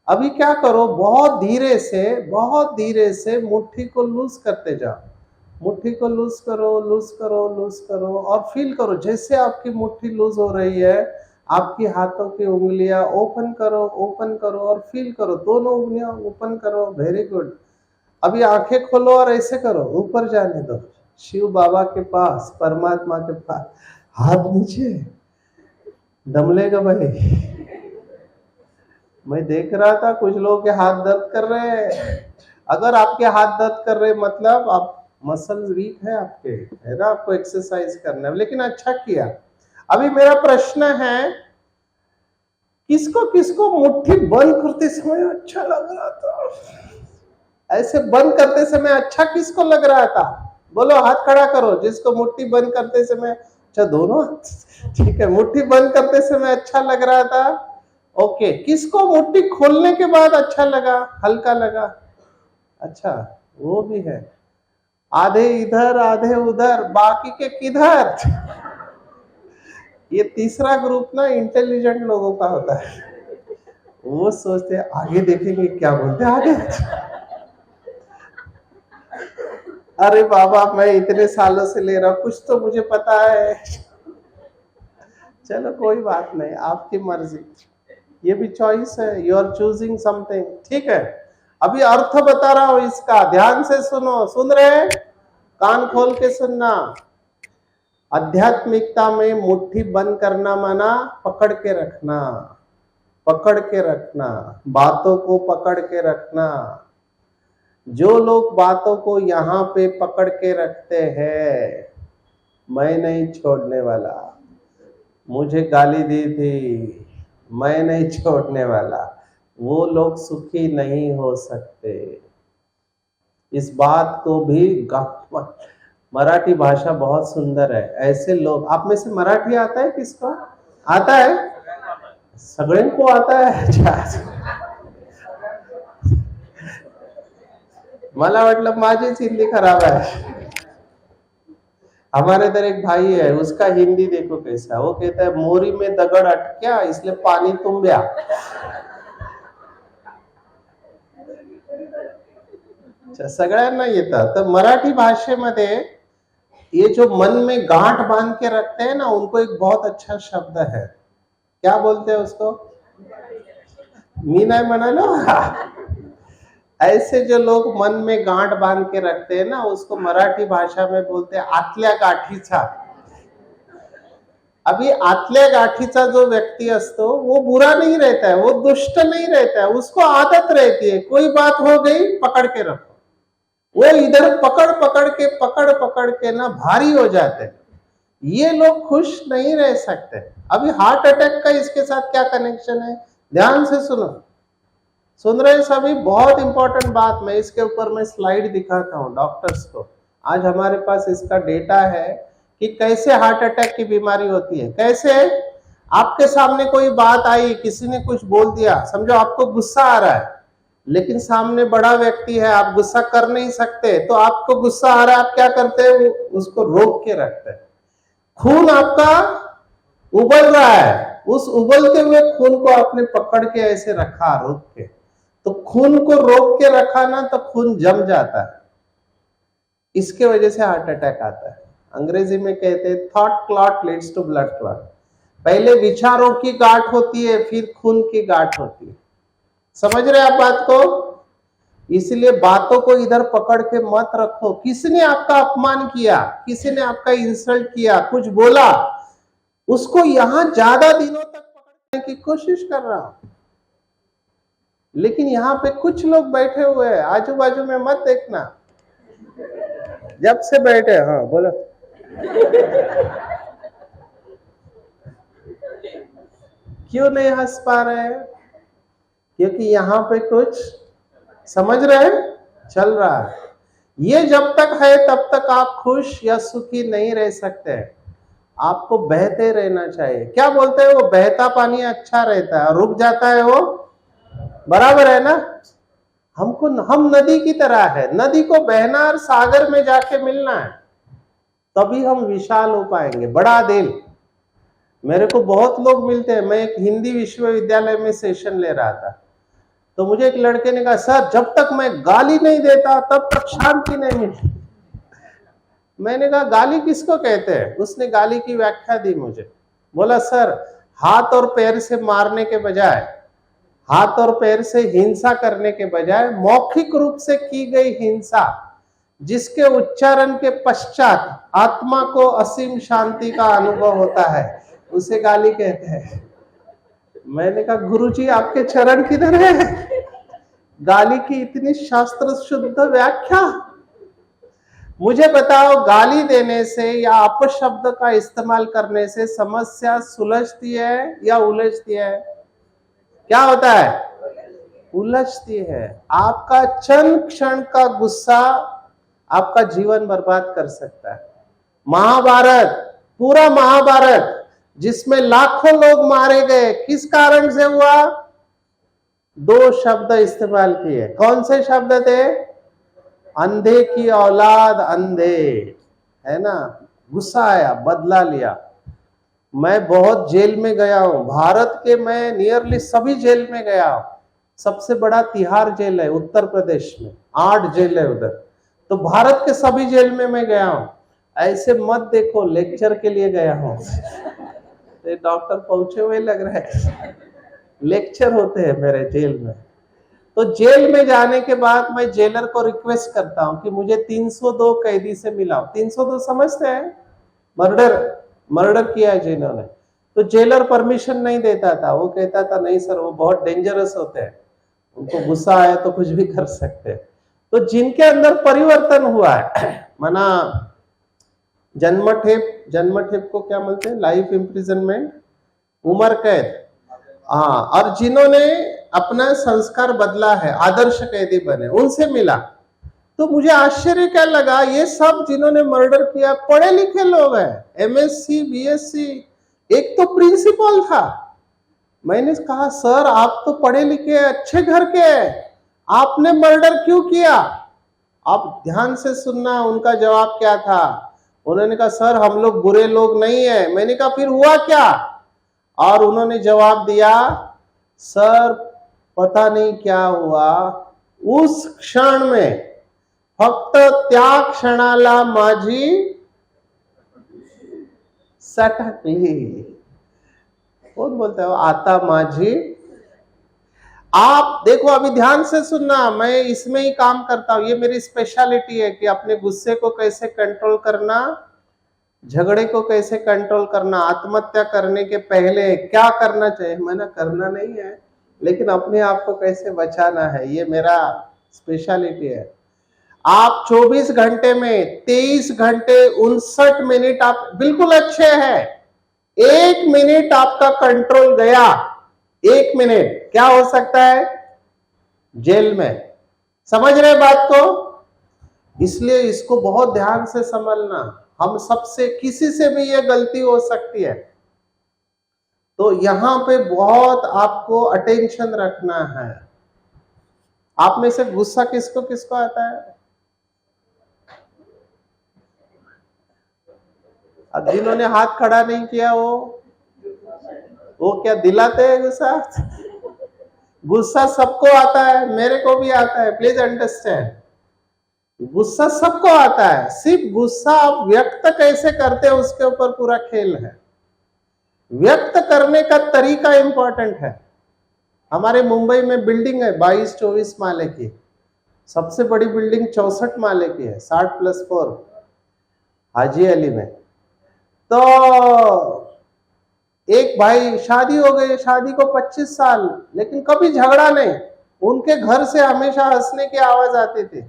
अभी क्या करो, बहुत धीरे से मुट्ठी को लूज करते जाओ, मुट्ठी को लूज करो, लूज करो, लूज करो। और फील करो जैसे आपकी मुट्ठी लूज हो रही है, आपकी हाथों की उंगलियां ओपन करो, ओपन करो और फील करो, दोनों उंगलियां ओपन करो। Very good. अभी आंखें खोलो और ऐसे करो, ऊपर जाने दो, शिव बाबा के पास, परमात्मा के पास। हाथ नीचे, दम लेगा भाई। मैं देख रहा था कुछ लोगों के हाथ दर्द कर रहे हैं। अगर आपके हाथ दर्द कर रहे मतलब आप मसल वीक है आपके, है ना, आपको एक्सरसाइज करना है। लेकिन अच्छा किया। अभी मेरा प्रश्न है, किसको किसको मुट्ठी बंद करते समय अच्छा लग रहा था? ऐसे बंद करते समय अच्छा किसको लग रहा था? बोलो, हाथ खड़ा करो जिसको मुट्ठी बंद करते समय, अच्छा दोनों, ठीक है, मुट्ठी बंद करते समय अच्छा लग रहा था। ओके, किसको मुट्ठी खोलने के बाद अच्छा लगा, हल्का लगा? अच्छा, वो भी है। आधे इधर आधे उधर, बाकी के किधर? ये तीसरा ग्रुप ना इंटेलिजेंट लोगों का होता है, वो सोचते हैं आगे देखेंगे क्या बोलते हैं आगे। अरे बाबा, मैं इतने सालों से ले रहा हूं, कुछ तो मुझे पता है। चलो कोई बात नहीं, आपकी मर्जी, ये भी चॉइस है, यू आर चूजिंग समथिंग, ठीक है। अभी अर्थ बता रहा हूं इसका, ध्यान से सुनो, सुन रहे? कान खोल के सुनना। आध्यात्मिकता में मुट्ठी बंद करना माना पकड़ के रखना, पकड़ के रखना, बातों को पकड़ के रखना। जो लोग बातों को यहाँ पे पकड़ के रखते हैं, मैं नहीं छोड़ने वाला, मुझे गाली दी थी, मैं नहीं छोड़ने वाला, वो लोग सुखी नहीं हो सकते। इस बात को भी मराठी भाषा बहुत सुंदर है। ऐसे लोग, आप में से मराठी आता है किसको? आता है? सगळ्यांको आता है? अच्छा, मला वाटलं माझीच हिंदी खराब है। हमारे इधर एक भाई है, उसका हिंदी देखो कैसा, वो कहता है मोरी में दगड़ अटक्या इसलिए पानी तुम गया। अच्छा, सगळ्यांना येतं। तर मराठी भाषेमध्ये ये जो मन में गांठ बांध के रखते हैं ना, उनको एक बहुत अच्छा शब्द है, क्या बोलते हैं उसको? मी नहीं म्हणालो। ऐसे जो लोग मन में गांठ बांध के रखते हैं ना, उसको मराठी भाषा में बोलते हैं आतल्या गाठीचा। अभी आतल्या गाठीचा जो व्यक्ति असतो वो बुरा नहीं रहता है, वो दुष्ट नहीं रहता है, उसको आदत रहती है, कोई बात हो गई पकड़ के रखो। वो इधर पकड़ पकड़ के ना भारी हो जाते हैं। ये लोग खुश नहीं रह सकते। अभी हार्ट अटैक का इसके साथ क्या कनेक्शन है, ध्यान से सुनो, सुन रहे सभी? बहुत इंपॉर्टेंट बात, मैं इसके ऊपर मैं स्लाइड दिखाता हूँ डॉक्टर्स को। आज हमारे पास इसका डेटा है कि कैसे हार्ट अटैक की बीमारी होती है। कैसे? आपके सामने कोई बात आई, किसी ने कुछ बोल दिया, समझो आपको गुस्सा आ रहा है, लेकिन सामने बड़ा व्यक्ति है, आप गुस्सा कर नहीं सकते, तो आपको गुस्सा आ रहा है, आप क्या करते हैं? उसको रोक के रखते हैं। खून आपका उबल रहा है, उस उबलते हुए खून को आपने पकड़ के ऐसे रखा, रोक के। तो खून को रोक के रखा ना, तो खून जम जाता है, इसके वजह से हार्ट अटैक आता है। अंग्रेजी में कहते हैं thought clot leads to blood clot. पहले विचारों की गांठ होती है, फिर खून की गांठ होती है। समझ रहे आप बात को? इसलिए बातों को इधर पकड़ के मत रखो। किसने आपका अपमान किया, किसी ने आपका इंसल्ट किया, कुछ बोला, उसको यहां ज्यादा दिनों तक पकड़ने की कोशिश कर रहा हूं। लेकिन यहाँ पे कुछ लोग बैठे हुए हैं, आजू बाजू में मत देखना, जब से बैठे। हाँ बोलो। क्यों नहीं हंस पा रहे हैं? क्योंकि यहाँ पे कुछ समझ रहे हैं, चल रहा है। ये जब तक है तब तक आप खुश या सुखी नहीं रह सकते। आपको बहते रहना चाहिए। क्या बोलते हैं, वो बहता पानी अच्छा रहता है, रुक जाता है वो बराबर है ना। हम नदी की तरह है, नदी को बहना और सागर में जाके मिलना है, तभी हम विशाल हो पाएंगे। बड़ा दिल। मेरे को बहुत लोग मिलते हैं। मैं एक हिंदी विश्वविद्यालय में सेशन ले रहा था, तो मुझे एक लड़के ने कहा, सर जब तक मैं गाली नहीं देता तब तक शांति नहीं मिलती। मैंने कहा गाली किसको कहते हैं? उसने गाली की व्याख्या दी मुझे। बोला सर, हाथ और पैर से मारने के बजाय, हाथ और पैर से हिंसा करने के बजाय मौखिक रूप से की गई हिंसा, जिसके उच्चारण के पश्चात आत्मा को असीम शांति का अनुभव होता है, उसे गाली कहते हैं। मैंने कहा गुरुजी आपके चरण किधर है? गाली की इतनी शास्त्र शुद्ध व्याख्या। मुझे बताओ, गाली देने से या अपशब्द का इस्तेमाल करने से समस्या सुलझती है या उलझती है? क्या होता है? उलझती है। आपका क्षण क्षण का गुस्सा आपका जीवन बर्बाद कर सकता है। महाभारत, पूरा महाभारत जिसमें लाखों लोग मारे गए, किस कारण से हुआ? दो शब्द इस्तेमाल किए। कौन से शब्द थे? अंधे की औलाद अंधे, है ना। गुस्सा आया, बदला लिया। मैं बहुत जेल में गया हूं, भारत के मैं नियरली सभी जेल में गया हूं। सबसे बड़ा तिहाड़ जेल है उत्तर प्रदेश में, 8 जेल है उधर। तो भारत के सभी जेल में मैं गया हूं। ऐसे मत देखो, लेक्चर के लिए गया हूं। तो डॉक्टर पहुंचे हुए लग रहा है। लेक्चर होते हैं मेरे जेल में। तो जेल में जाने के बाद मैं जेलर को रिक्वेस्ट करता हूं कि मुझे 302 कैदी से मिलाओ। 302 समझते हैं? मर्डर किया है जिन्होंने। तो जेलर परमिशन नहीं देता था। वो कहता था नहीं सर, वो बहुत डेंजरस होते हैं, उनको गुस्सा आया तो कुछ भी कर सकते हैं। तो जिनके अंदर परिवर्तन हुआ है, माना जन्मठेप को क्या बोलते हैं? लाइफ इम्प्रिजनमेंट, उम्र कैद। हाँ, और जिन्होंने अपना संस्कार बदला है, आदर्श कैदी बने, उनसे मिला। तो मुझे आश्चर्य क्या लगा, ये सब जिन्होंने मर्डर किया पढ़े लिखे लोग हैं, एमएससी बीएससी। एक तो प्रिंसिपल था। मैंने कहा सर आप तो पढ़े लिखे अच्छे घर के हैं, आपने मर्डर क्यों किया? आप ध्यान से सुनना, उनका जवाब क्या था। उन्होंने कहा सर हम लोग बुरे लोग नहीं है। मैंने कहा फिर हुआ क्या? और उन्होंने जवाब दिया, सर पता नहीं क्या हुआ, उस क्षण में फक्त त्या क्षणाला माझी सटकली। कौन बोलता है? आता माझी। आप देखो, अभी ध्यान से सुनना, मैं इसमें ही काम करता हूं। ये मेरी स्पेशलिटी है कि अपने गुस्से को कैसे कंट्रोल करना, झगड़े को कैसे कंट्रोल करना, आत्महत्या करने के पहले क्या करना चाहिए। मैंने करना नहीं है, लेकिन अपने आप को कैसे बचाना है, ये मेरा स्पेशलिटी है। आप 24 घंटे में 23 घंटे 59 मिनट आप बिल्कुल अच्छे हैं। 1 मिनट आपका कंट्रोल गया, 1 मिनट क्या हो सकता है? जेल में। समझ रहे बात को? इसलिए इसको बहुत ध्यान से समझना। हम सबसे, किसी से भी ये गलती हो सकती है। तो यहां पे बहुत आपको अटेंशन रखना है। आप में से गुस्सा किसको किसको आता है? अब जिन्होंने हाथ खड़ा नहीं किया वो क्या दिलाते हैं गुस्सा? गुस्सा सबको आता है, मेरे को भी आता है, प्लीज अंडरस्टैंड। गुस्सा सबको आता है, सिर्फ गुस्सा आप व्यक्त कैसे करते हैं उसके ऊपर पूरा खेल है। व्यक्त करने का तरीका इंपॉर्टेंट है। हमारे मुंबई में बिल्डिंग है 22-24 माले की, सबसे बड़ी बिल्डिंग 64 माले की है, 60+4 हाजी अली में। तो एक भाई शादी हो गई, शादी को 25 साल, लेकिन कभी झगड़ा नहीं। उनके घर से हमेशा हंसने की आवाज आती थी।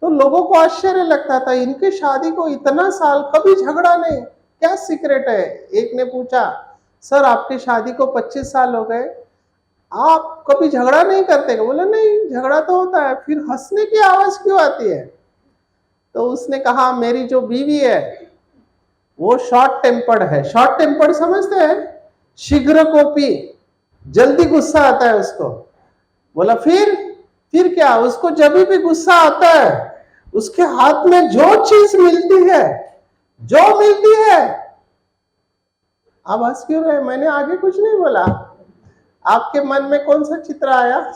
तो लोगों को आश्चर्य लगता था, इनके शादी को इतना साल कभी झगड़ा नहीं, क्या सीक्रेट है? एक ने पूछा, सर आपकी शादी को 25 साल हो गए, आप कभी झगड़ा नहीं करते? बोले नहीं, झगड़ा तो होता है, फिर हंसने की आवाज क्यों आती है? तो उसने कहा, मेरी जो बीवी है वो शॉर्ट टेम्पर्ड है। शॉर्ट टेम्पर्ड समझते हैं? शीघ्र कोपी, जल्दी गुस्सा आता है उसको। बोला फिर क्या? उसको जब भी गुस्सा आता है, उसके हाथ में जो चीज मिलती है, आप हंस क्यों रहे? मैंने आगे कुछ नहीं बोला। आपके मन में कौन सा चित्र आया?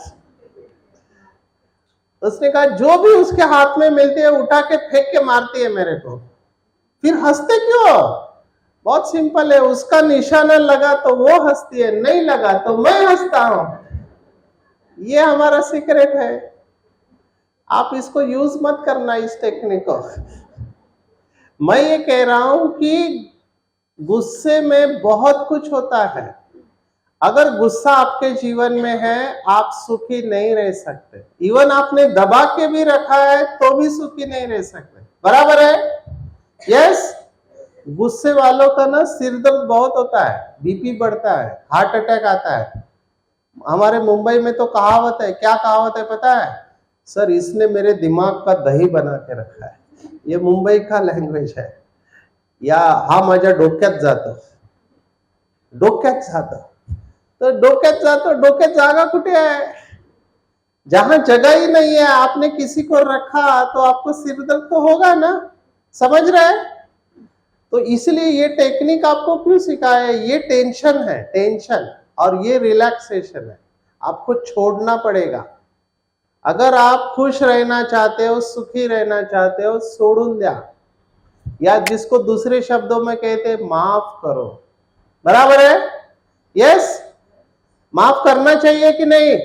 उसने कहा, जो भी उसके हाथ में मिलती है उठा के फेंक के मारती है मेरे को। फिर हंसते क्यों? बहुत सिंपल है, उसका निशाना लगा तो वो हंसती है, नहीं लगा तो मैं हंसता हूं। ये हमारा सीक्रेट है। आप इसको यूज मत करना, इस टेक्निक को। मैं ये कह रहा हूं कि गुस्से में बहुत कुछ होता है। अगर गुस्सा आपके जीवन में है, आप सुखी नहीं रह सकते। इवन आपने दबा के भी रखा है तो भी सुखी नहीं रह सकते। बराबर है? यस। गुस्से वालों का ना सिर दर्द बहुत होता है, बीपी बढ़ता है, हार्ट अटैक आता है। हमारे मुंबई में तो कहावत है, क्या कहावत है पता है? सर इसने मेरे दिमाग का दही बना के रखा है। ये मुंबई का लैंग्वेज है। या हा माझ्या डोक्यात जातं, डोक्यात जातं। तो डोक्यात जातं, डोक्यात जागा कुठे है? जहां जगह ही नहीं है, आपने किसी को रखा तो आपको सिर दर्द तो होगा ना। समझ रहे हैं? तो इसलिए ये टेक्निक आपको क्यों सिखाया है? ये टेंशन है, टेंशन, और ये रिलैक्सेशन है। आपको छोड़ना पड़ेगा। अगर आप खुश रहना चाहते हो, सुखी रहना चाहते हो, सोडून द्या। या जिसको दूसरे शब्दों में कहते, माफ करो। बराबर है? यस। माफ करना चाहिए कि नहीं?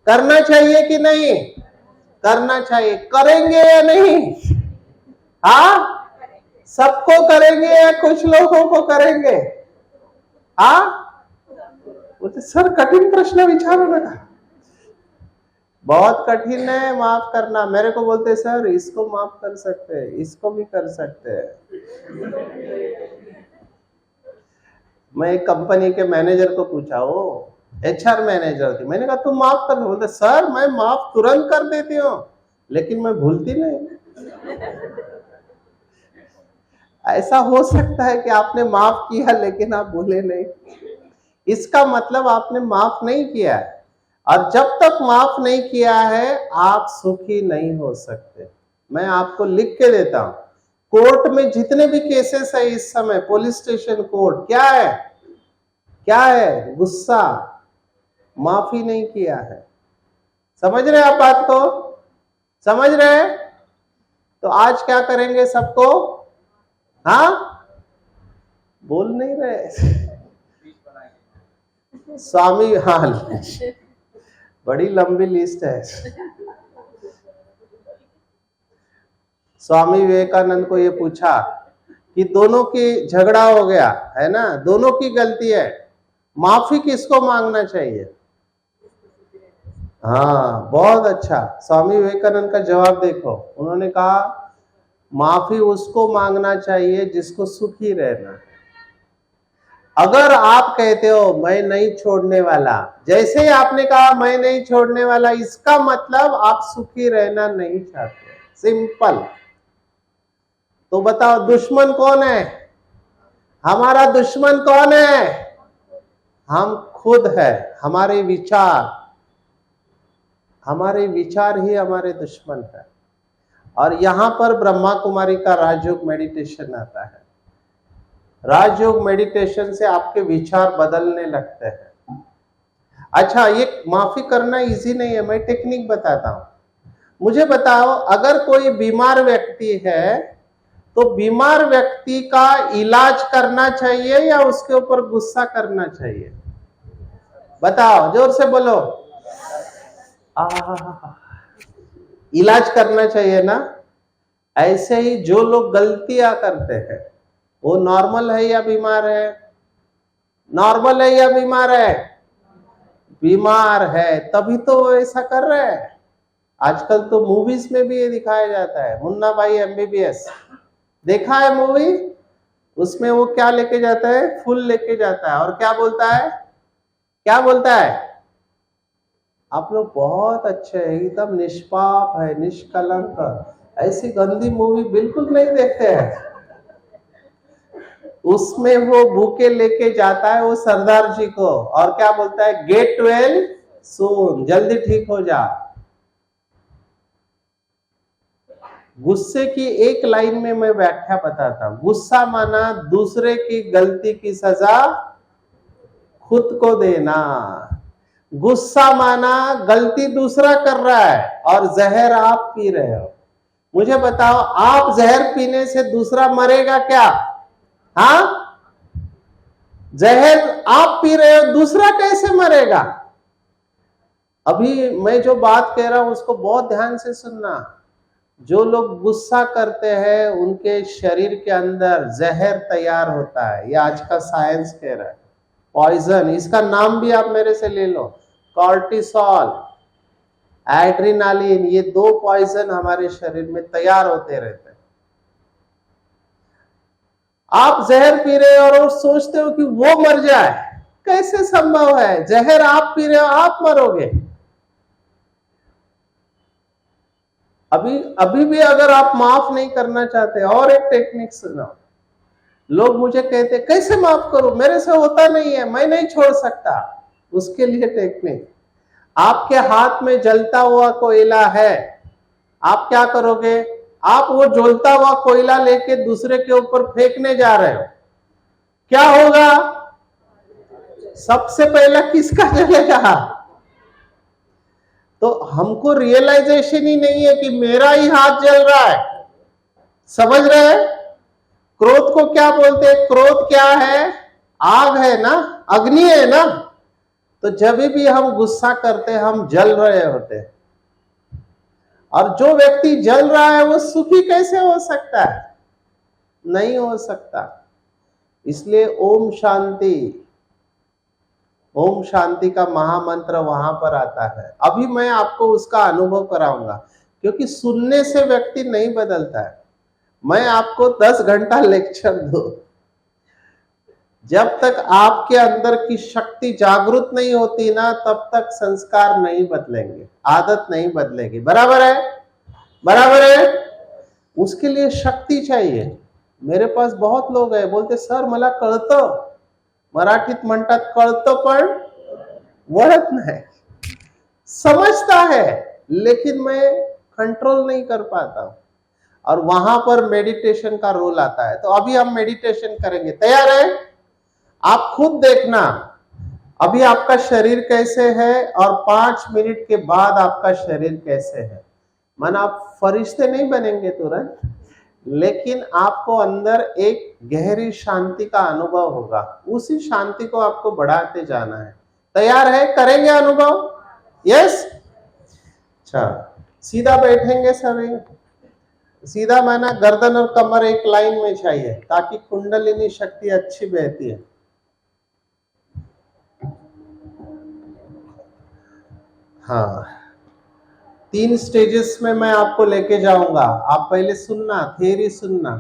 करना चाहिए कि नहीं? करना चाहिए। करेंगे या नहीं? हाँ, सबको करेंगे या कुछ लोगों को करेंगे? हाँ, सर कठिन प्रश्न विचारो ना। बहुत कठिन है माफ करना। मेरे को बोलते, सर इसको माफ कर सकते हैं, इसको भी कर सकते हैं। मैं एक कंपनी के मैनेजर को पूछा, वो HR मैनेजर थी। मैंने कहा तुम माफ कर दो? बोलते, सर मैं माफ तुरंत कर देती हूँ, लेकिन मैं भूलती नहीं। ऐसा हो सकता है कि आपने माफ किया लेकिन आप भूले नहीं। इसका मतलब आपने माफ नहीं किया है, और जब तक माफ नहीं किया है आप सुखी नहीं हो सकते। मैं आपको लिख के देता हूं, कोर्ट में जितने भी केसेस है इस समय, पुलिस स्टेशन, कोर्ट, क्या है? क्या है? गुस्सा, माफी नहीं किया है। समझ रहे आप बात को? समझ रहे? तो आज क्या करेंगे सबको? हाँ, बोल नहीं रहे। स्वामी, हाँ, बड़ी लंबी लिस्ट है। स्वामी विवेकानंद को ये पूछा कि दोनों की झगड़ा हो गया है ना, दोनों की गलती है, माफी किसको मांगना चाहिए? हाँ, बहुत अच्छा। स्वामी विवेकानंद का जवाब देखो। उन्होंने कहा माफी उसको मांगना चाहिए जिसको सुखी रहना है। अगर आप कहते हो मैं नहीं छोड़ने वाला, जैसे ही आपने कहा मैं नहीं छोड़ने वाला, इसका मतलब आप सुखी रहना नहीं चाहते। सिंपल। तो बताओ दुश्मन कौन है? हमारा दुश्मन कौन है? हम खुद है। हमारे विचार ही हमारे दुश्मन है। और यहां पर ब्रह्मा कुमारी का राजयोग मेडिटेशन आता है। राजयोग मेडिटेशन से आपके विचार बदलने लगते हैं। अच्छा, ये माफी करना इजी नहीं है, मैं टेक्निक बताता हूं। मुझे बताओ, अगर कोई बीमार व्यक्ति है तो बीमार व्यक्ति का इलाज करना चाहिए या उसके ऊपर गुस्सा करना चाहिए? बताओ, जोर से बोलो। इलाज करना चाहिए ना। ऐसे ही जो लोग गलतियां करते हैं वो नॉर्मल है या बीमार है? नॉर्मल है या बीमार है? बीमार है, तभी तो वो ऐसा कर रहा है। आजकल तो मूवीज में भी ये दिखाया जाता है। मुन्ना भाई एमबीबीएस देखा है मूवी? उसमें वो क्या लेके जाता है? फूल लेके जाता है और क्या बोलता है? क्या बोलता है? आप लोग बहुत अच्छे हैं, एकदम निष्पाप है, निष्कलंक। ऐसी गंदी मूवी बिल्कुल नहीं देखते हैं। उसमें वो बुके लेके जाता है वो सरदार जी को और क्या बोलता है? गेट वेल सून, जल्दी ठीक हो जा। गुस्से की एक लाइन में मैं व्याख्या बताता हूं। गुस्सा माना दूसरे की गलती की सजा खुद को देना। गुस्सा माना गलती दूसरा कर रहा है और जहर आप पी रहे हो। मुझे बताओ, आप जहर पीने से दूसरा मरेगा क्या? हाँ, जहर आप पी रहे हो, दूसरा कैसे मरेगा? अभी मैं जो बात कह रहा हूं उसको बहुत ध्यान से सुनना। जो लोग गुस्सा करते हैं उनके शरीर के अंदर जहर तैयार होता है। ये आज का साइंस कह रहा है। पॉइजन, इसका नाम भी आप मेरे से ले लो। कॉर्टिसोल, एड्रेनालिन, ये दो पॉइजन हमारे शरीर में तैयार होते रहते हैं। आप जहर पी रहे हो और सोचते हो कि वो मर जाए, कैसे संभव है? जहर आप पी रहे हो, आप मरोगे। अभी भी अगर आप माफ नहीं करना चाहते, और एक टेक्निक सुनो। लोग मुझे कहते कैसे माफ करूं, मेरे से होता नहीं है, मैं नहीं छोड़ सकता। उसके लिए टेक्निक, आपके हाथ में जलता हुआ कोयला है, आप क्या करोगे? आप वो जलता हुआ कोयला लेके दूसरे के ऊपर फेंकने जा रहे हो, क्या होगा? सबसे पहला किसका जलेगा? तो हमको रियलाइजेशन ही नहीं है कि मेरा ही हाथ जल रहा है। समझ रहे हैं? क्रोध को क्या बोलते हैं? क्रोध क्या है? आग है ना, अग्नि है ना। तो जब भी हम गुस्सा करते हैं हम जल रहे होते हैं। और जो व्यक्ति जल रहा है वो सुखी कैसे हो सकता है? नहीं हो सकता। इसलिए ओम शांति, ओम शांति का महामंत्र वहां पर आता है। अभी मैं आपको उसका अनुभव कराऊंगा, क्योंकि सुनने से व्यक्ति नहीं बदलता है। मैं आपको 10 घंटा लेक्चर दूं, जब तक आपके अंदर की शक्ति जागृत नहीं होती ना, तब तक संस्कार नहीं बदलेंगे, आदत नहीं बदलेगी। बराबर है? बराबर है? उसके लिए शक्ति चाहिए। मेरे पास बहुत लोग हैं, बोलते सर मला कळतं, मराठीत म्हणतात कळतं पण वळत नाही। समझता है लेकिन मैं कंट्रोल नहीं कर पाता हूं। और वहां पर मेडिटेशन का रोल आता है। तो अभी हम मेडिटेशन करेंगे, तैयार है? आप खुद देखना अभी आपका शरीर कैसे है और 5 मिनट के बाद आपका शरीर कैसे है। मन आप फरिश्ते नहीं बनेंगे तुरंत, लेकिन आपको अंदर एक गहरी शांति का अनुभव होगा। उसी शांति को आपको बढ़ाते जाना है। तैयार है? करेंगे अनुभव? यस? अच्छा, सीधा बैठेंगे सभी। सीधा माना गर्दन और कमर एक लाइन में चाहिए, ताकि कुंडलिनी शक्ति अच्छी बहती है। हाँ, 3 स्टेजेस में मैं आपको लेके जाऊंगा। आप पहले सुनना, थियरी सुनना।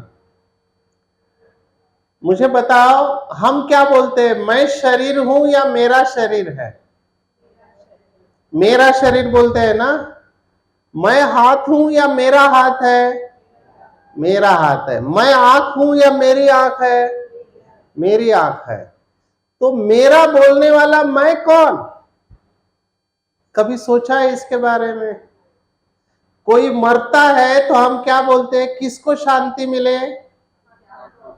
मुझे बताओ, हम क्या बोलते हैं? मैं शरीर हूं या मेरा शरीर है? मेरा शरीर बोलते हैं ना। मैं हाथ हूं या मेरा हाथ है? मेरा हाथ है। मैं आंख हूं या मेरी आंख है? मेरी आंख है। तो मेरा बोलने वाला मैं कौन? कभी सोचा है इसके बारे में? कोई मरता है तो हम क्या बोलते हैं? किसको शांति मिले?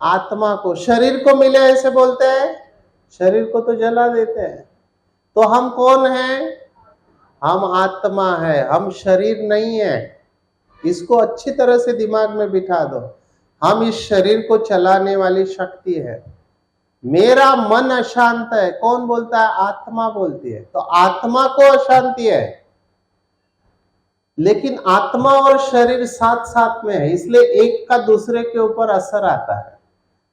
आत्मा को। शरीर को मिले ऐसे बोलते हैं? शरीर को तो जला देते हैं। तो हम कौन हैं? हम आत्मा है, हम शरीर नहीं है। इसको अच्छी तरह से दिमाग में बिठा दो। हम इस शरीर को चलाने वाली शक्ति है। मेरा मन अशांत है, कौन बोलता है? आत्मा बोलती है। तो आत्मा को अशांति है। लेकिन आत्मा और शरीर साथ साथ में है, इसलिए एक का दूसरे के ऊपर असर आता है।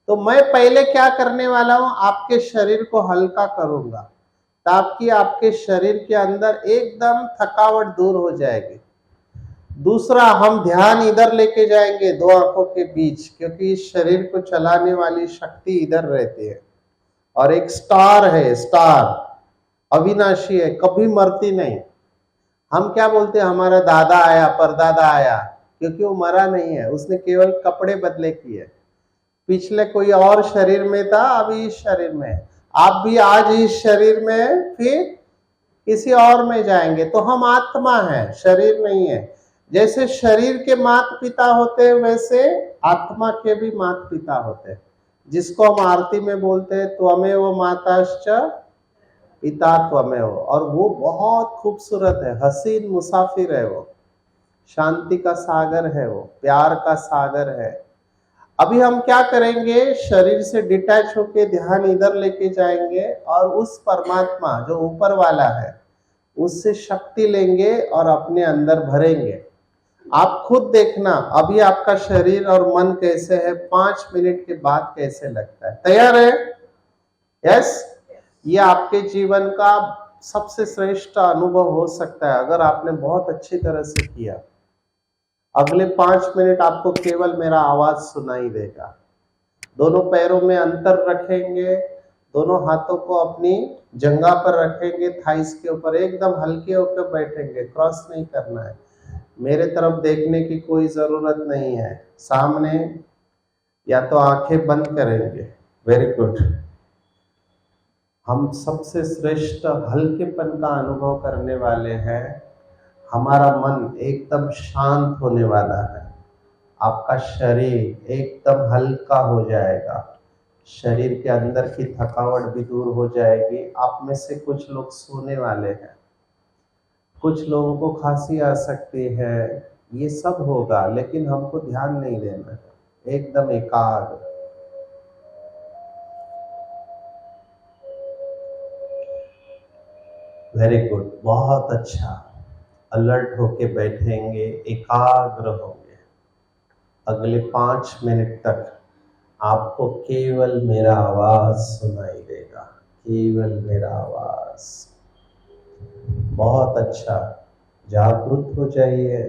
तो मैं पहले क्या करने वाला हूं, आपके शरीर को हल्का करूंगा ताकि आपके शरीर के अंदर एकदम थकावट दूर हो जाएगी। दूसरा, हम ध्यान इधर लेके जाएंगे दो आंखों के बीच, क्योंकि इस शरीर को चलाने वाली शक्ति इधर रहती है। और एक स्टार है, स्टार अविनाशी है, कभी मरती नहीं। हम क्या बोलते हैं, हमारा दादा आया, परदादा आया, क्योंकि वो मरा नहीं है, उसने केवल कपड़े बदले किए। पिछले कोई और शरीर में था, अभी इस शरीर में। आप भी आज इस शरीर में, फिर किसी और में जाएंगे। तो हम आत्मा है, शरीर नहीं है। जैसे शरीर के माता पिता होते हैं, वैसे आत्मा के भी माता पिता होते हैं, जिसको हम आरती में बोलते हैं त्वमेव माताश्च पिता त्वमेव। और वो बहुत खूबसूरत है, हसीन मुसाफिर है, वो शांति का सागर है, वो प्यार का सागर है। अभी हम क्या करेंगे, शरीर से डिटैच होके ध्यान इधर लेके जाएंगे और उस परमात्मा जो ऊपर वाला है उससे शक्ति लेंगे और अपने अंदर भरेंगे। आप खुद देखना अभी आपका शरीर और मन कैसे है, 5 मिनट के बाद कैसे लगता है। तैयार है? यस। ये आपके जीवन का सबसे श्रेष्ठ अनुभव हो सकता है अगर आपने बहुत अच्छी तरह से किया। अगले 5 मिनट आपको केवल मेरा आवाज सुनाई देगा। दोनों पैरों में अंतर रखेंगे, दोनों हाथों को अपनी जंघा पर रखेंगे, थाइस के ऊपर एकदम हल्के होकर बैठेंगे, क्रॉस नहीं करना है। मेरे तरफ देखने की कोई जरूरत नहीं है, सामने या तो आंखें बंद करेंगे। Very good. हम सबसे श्रेष्ठ हल्केपन का अनुभव करने वाले हैं। हमारा मन एकदम शांत होने वाला है, आपका शरीर एकदम हल्का हो जाएगा, शरीर के अंदर की थकावट भी दूर हो जाएगी। आप में से कुछ लोग सोने वाले हैं, कुछ लोगों को खांसी आ सकती है, ये सब होगा, लेकिन हमको ध्यान नहीं देना है, एकदम एकाग्र। वेरी गुड, बहुत अच्छा। अलर्ट होके बैठेंगे, एकाग्र होंगे। अगले 5 मिनट तक आपको केवल मेरा आवाज सुनाई देगा, केवल मेरा आवाज। बहुत अच्छा, जागरूक हो जाइए।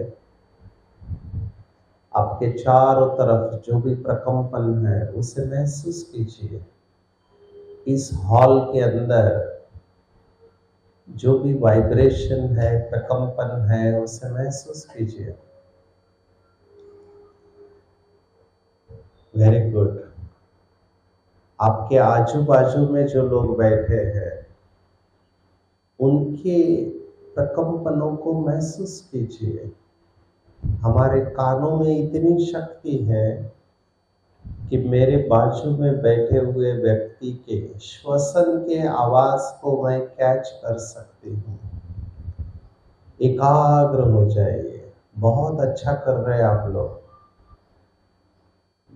आपके चारों तरफ जो भी प्रकंपन है उसे महसूस कीजिए। इस हॉल के अंदर जो भी वाइब्रेशन है, प्रकंपन है, उसे महसूस कीजिए। Very good. आपके आजू बाजू में जो लोग बैठे हैं उनके प्रकंपनों को महसूस कीजिए। हमारे कानों में इतनी शक्ति है कि मेरे बाजू में बैठे हुए व्यक्ति के श्वसन के आवाज को मैं कैच कर सकती हूँ। एकाग्र हो जाइए, बहुत अच्छा कर रहे हैं आप लोग।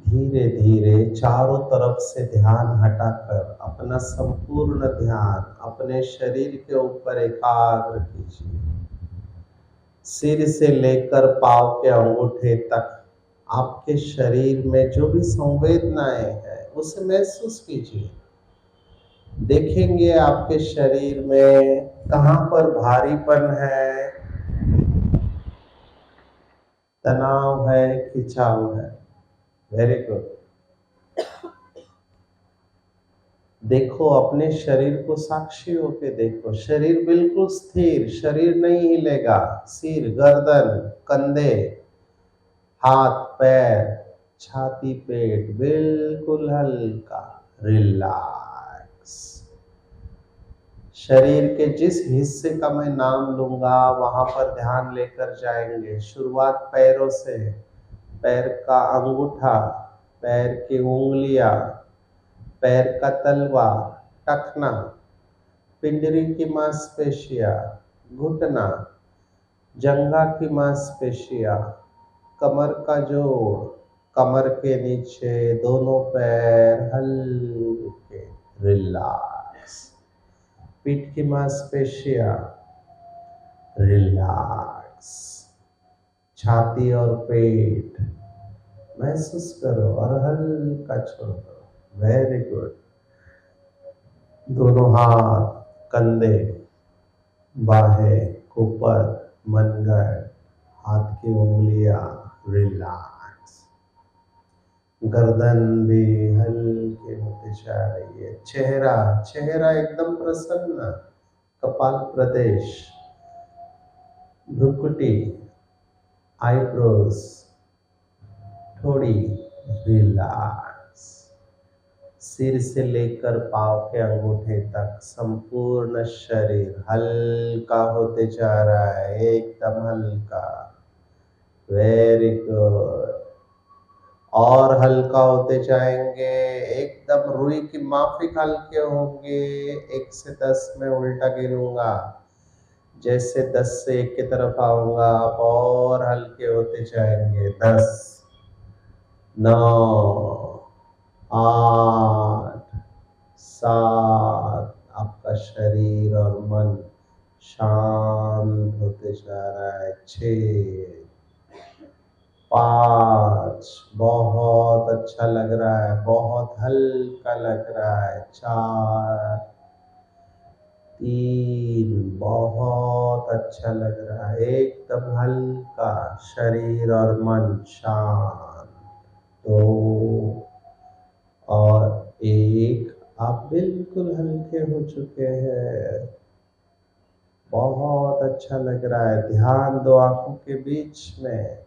धीरे धीरे चारों तरफ से ध्यान हटाकर अपना संपूर्ण ध्यान अपने शरीर के ऊपर एकाग्र कीजिए। सिर से लेकर पांव के अंगूठे तक आपके शरीर में जो भी संवेदनाएं हैं उसे महसूस कीजिए। देखेंगे आपके शरीर में कहाँ पर भारीपन है, तनाव है, खिंचाव है। Very good. देखो अपने शरीर को साक्षी होके देखो, शरीर बिल्कुल स्थिर, शरीर नहीं हिलेगा। सिर, गर्दन, कंधे, हाथ, पैर, छाती, पेट बिल्कुल हल्का, रिलैक्स। शरीर के जिस हिस्से का मैं नाम लूंगा वहां पर ध्यान लेकर जाएंगे। शुरुआत पैरों से, पैर का अंगूठा, पैर की उंगलियां, पैर का तलवा, टखना, पिंडरी की मांसपेशियां, घुटना, जंघा की मांसपेशियां, कमर का जोड़, कमर के नीचे दोनों पैर हल्के, रिलैक्स। पीठ की मांसपेशियां, रिलैक्स। छाती और पेट महसूस करो और हल्का छोड़ दो। Very good. दोनों हाथ, कंधे, बाहें, ऊपर, मनगढ़, हाथ की उंगलियां रिलैक्स। गर्दन भी हल्के होते जा रही है। चेहरा चेहरा एकदम प्रसन्न। कपाल प्रदेश, भ्रुकुटी, आईब्रोज थोड़ी रिलैक्स। सिर से लेकर पांव के अंगूठे तक संपूर्ण शरीर हल्का होते जा रहा है, एकदम हल्का। Very good. और हल्का होते जाएंगे, एकदम रुई की माफिक हल्के होंगे। 1 से 10 में उल्टा गिनूंगा, जैसे 10 से 1 की तरफ आऊंगा आप और हल्के होते जाएंगे। 10, 9, 8, 7। आपका शरीर और मन शांत होते जा रहा है। 6, 5, बहुत अच्छा लग रहा है, बहुत हल्का लग रहा है। 4, 3, बहुत अच्छा लग रहा है, एकदम हल्का शरीर और मन शांत। 2 और 1, आप बिल्कुल हल्के हो चुके हैं। बहुत अच्छा लग रहा है। ध्यान दो आंखों के बीच में,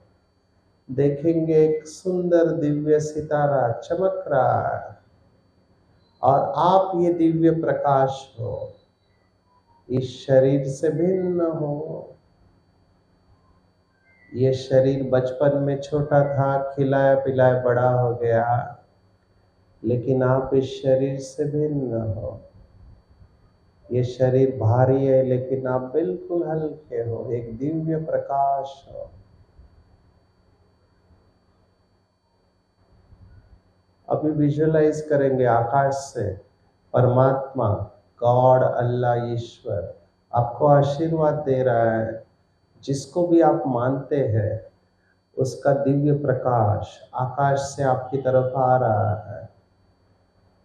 देखेंगे एक सुंदर दिव्य सितारा चमक रहा है और आप ये दिव्य प्रकाश हो, इस शरीर से भिन्न हो। ये शरीर बचपन में छोटा था, खिलाया पिलाया बड़ा हो गया, लेकिन आप इस शरीर से भिन्न हो। ये शरीर भारी है, लेकिन आप बिल्कुल हल्के हो, एक दिव्य प्रकाश हो। अभी विजुअलाइज करेंगे आकाश से परमात्मा, गॉड, अल्लाह, ईश्वर आपको आशीर्वाद दे रहा है। जिसको भी आप मानते हैं उसका दिव्य प्रकाश आकाश से आपकी तरफ आ रहा है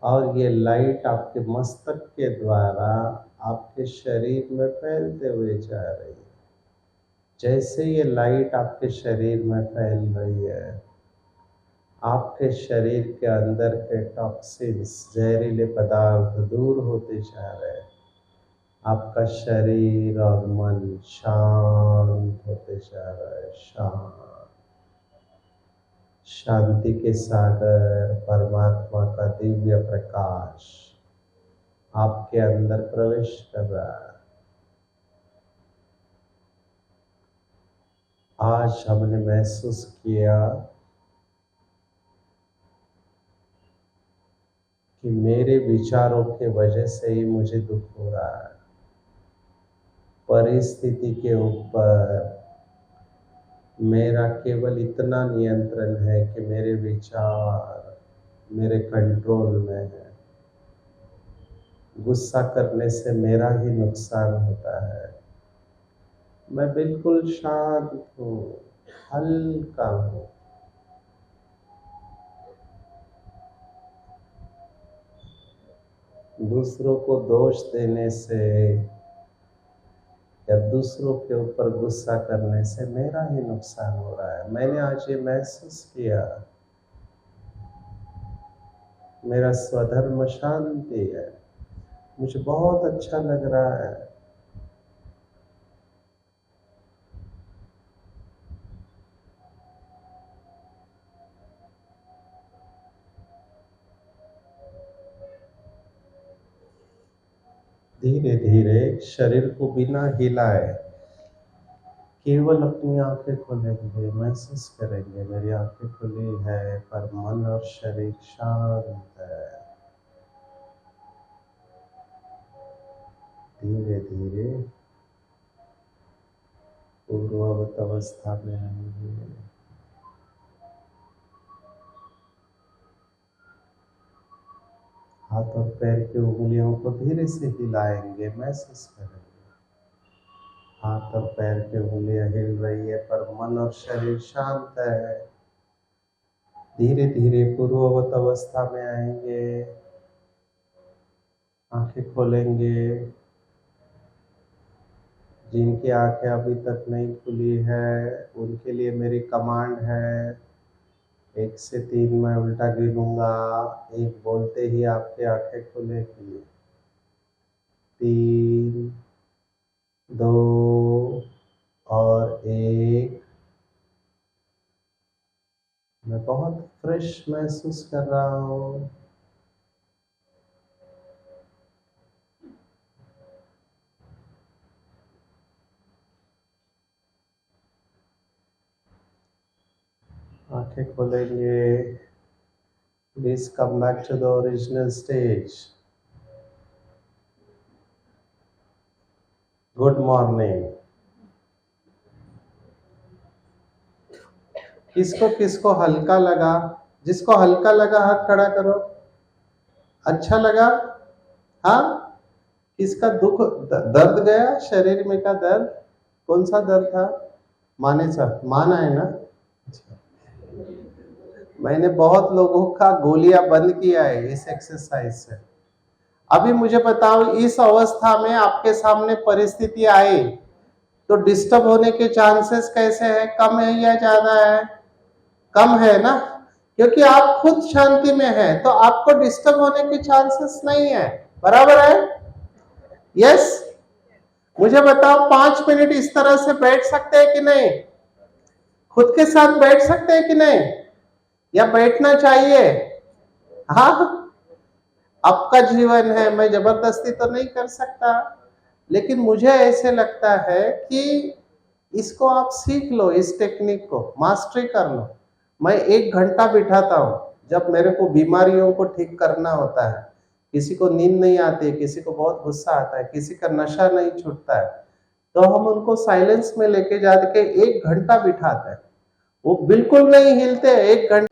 और ये लाइट आपके मस्तक के द्वारा आपके शरीर में फैलते हुए जा रही है। जैसे ये लाइट आपके शरीर में फैल रही है, आपके शरीर के अंदर के टॉक्सिन्स, जहरीले पदार्थ दूर होते जा रहे हैं। आपका शरीर और मन शांत होते जा रहा है। शांत, शांति के सागर परमात्मा का दिव्य प्रकाश आपके अंदर प्रवेश कर रहा है। आज हमने महसूस किया कि मेरे विचारों के वजह से ही मुझे दुख हो रहा है। परिस्थिति के ऊपर मेरा केवल इतना नियंत्रण है कि मेरे विचार मेरे कंट्रोल में है। गुस्सा करने से मेरा ही नुकसान होता है। मैं बिल्कुल शांत हूँ, हल्का हूँ। दूसरों को दोष देने से या दूसरों के ऊपर गुस्सा करने से मेरा ही नुकसान हो रहा है। मैंने आज ये महसूस किया, मेरा स्वधर्म शांति है, मुझे बहुत अच्छा लग रहा है। धीरे धीरे शरीर को बिना हिलाए केवल अपनी आंखें खोलेंगे, महसूस करेंगे मेरी आंखें खुली है पर मन और शरीर शांत है। धीरे धीरे पूर्ववत अवस्था में आएंगे। हाथ और पैर की उंगलियों को धीरे से हिलाएंगे, महसूस करेंगे हाथ हाथ और पैर की उंगलियां हिल रही है, पर मन और शरीर शांत है। धीरे धीरे पूर्ववत अवस्था में आएंगे, आंखें खोलेंगे। जिनकी आंखें अभी तक नहीं खुली है उनके लिए मेरी कमांड है, 1 से 3 मैं उल्टा गिनूंगा, 1 बोलते ही आपकी आंखें खुलेगी। 3, 2 और 1। मैं बहुत फ्रेश महसूस कर रहा हूँ। आंखें खोलेंगे। Please come back to the original stage. Good morning. किसको किसको हल्का लगा? जिसको हल्का लगा हाथ खड़ा करो। अच्छा लगा? हाँ? किसका दुख दर्द गया शरीर में का दर्द? कौन सा दर्द था? माने सर माना है ना? मैंने बहुत लोगों का गोलियां बंद किया है इस एक्सरसाइज से। अभी मुझे बताओ, इस अवस्था में आपके सामने परिस्थिति आई तो डिस्टर्ब होने के चांसेस कैसे हैं? कम है या ज्यादा है? कम है ना, क्योंकि आप खुद शांति में हैं, तो आपको डिस्टर्ब होने के चांसेस नहीं है। बराबर है? यस। मुझे बताओ, 5 मिनट इस तरह से बैठ सकते हैं कि नहीं? खुद के साथ बैठ सकते हैं कि नहीं, या बैठना चाहिए? हाँ, आपका जीवन है, मैं जबरदस्ती तो नहीं कर सकता, लेकिन मुझे ऐसे लगता है कि इसको आप सीख लो, इस टेक्निक को मास्टरी कर लो। मैं 1 घंटा बिठाता हूँ जब मेरे को बीमारियों को ठीक करना होता है। किसी को नींद नहीं आती है, किसी को बहुत गुस्सा आता है, किसी का नशा नहीं छूटता है, तो हम उनको साइलेंस में लेके जाके 1 घंटा बिठाते हैं। वो बिल्कुल नहीं हिलते 1 घंटा।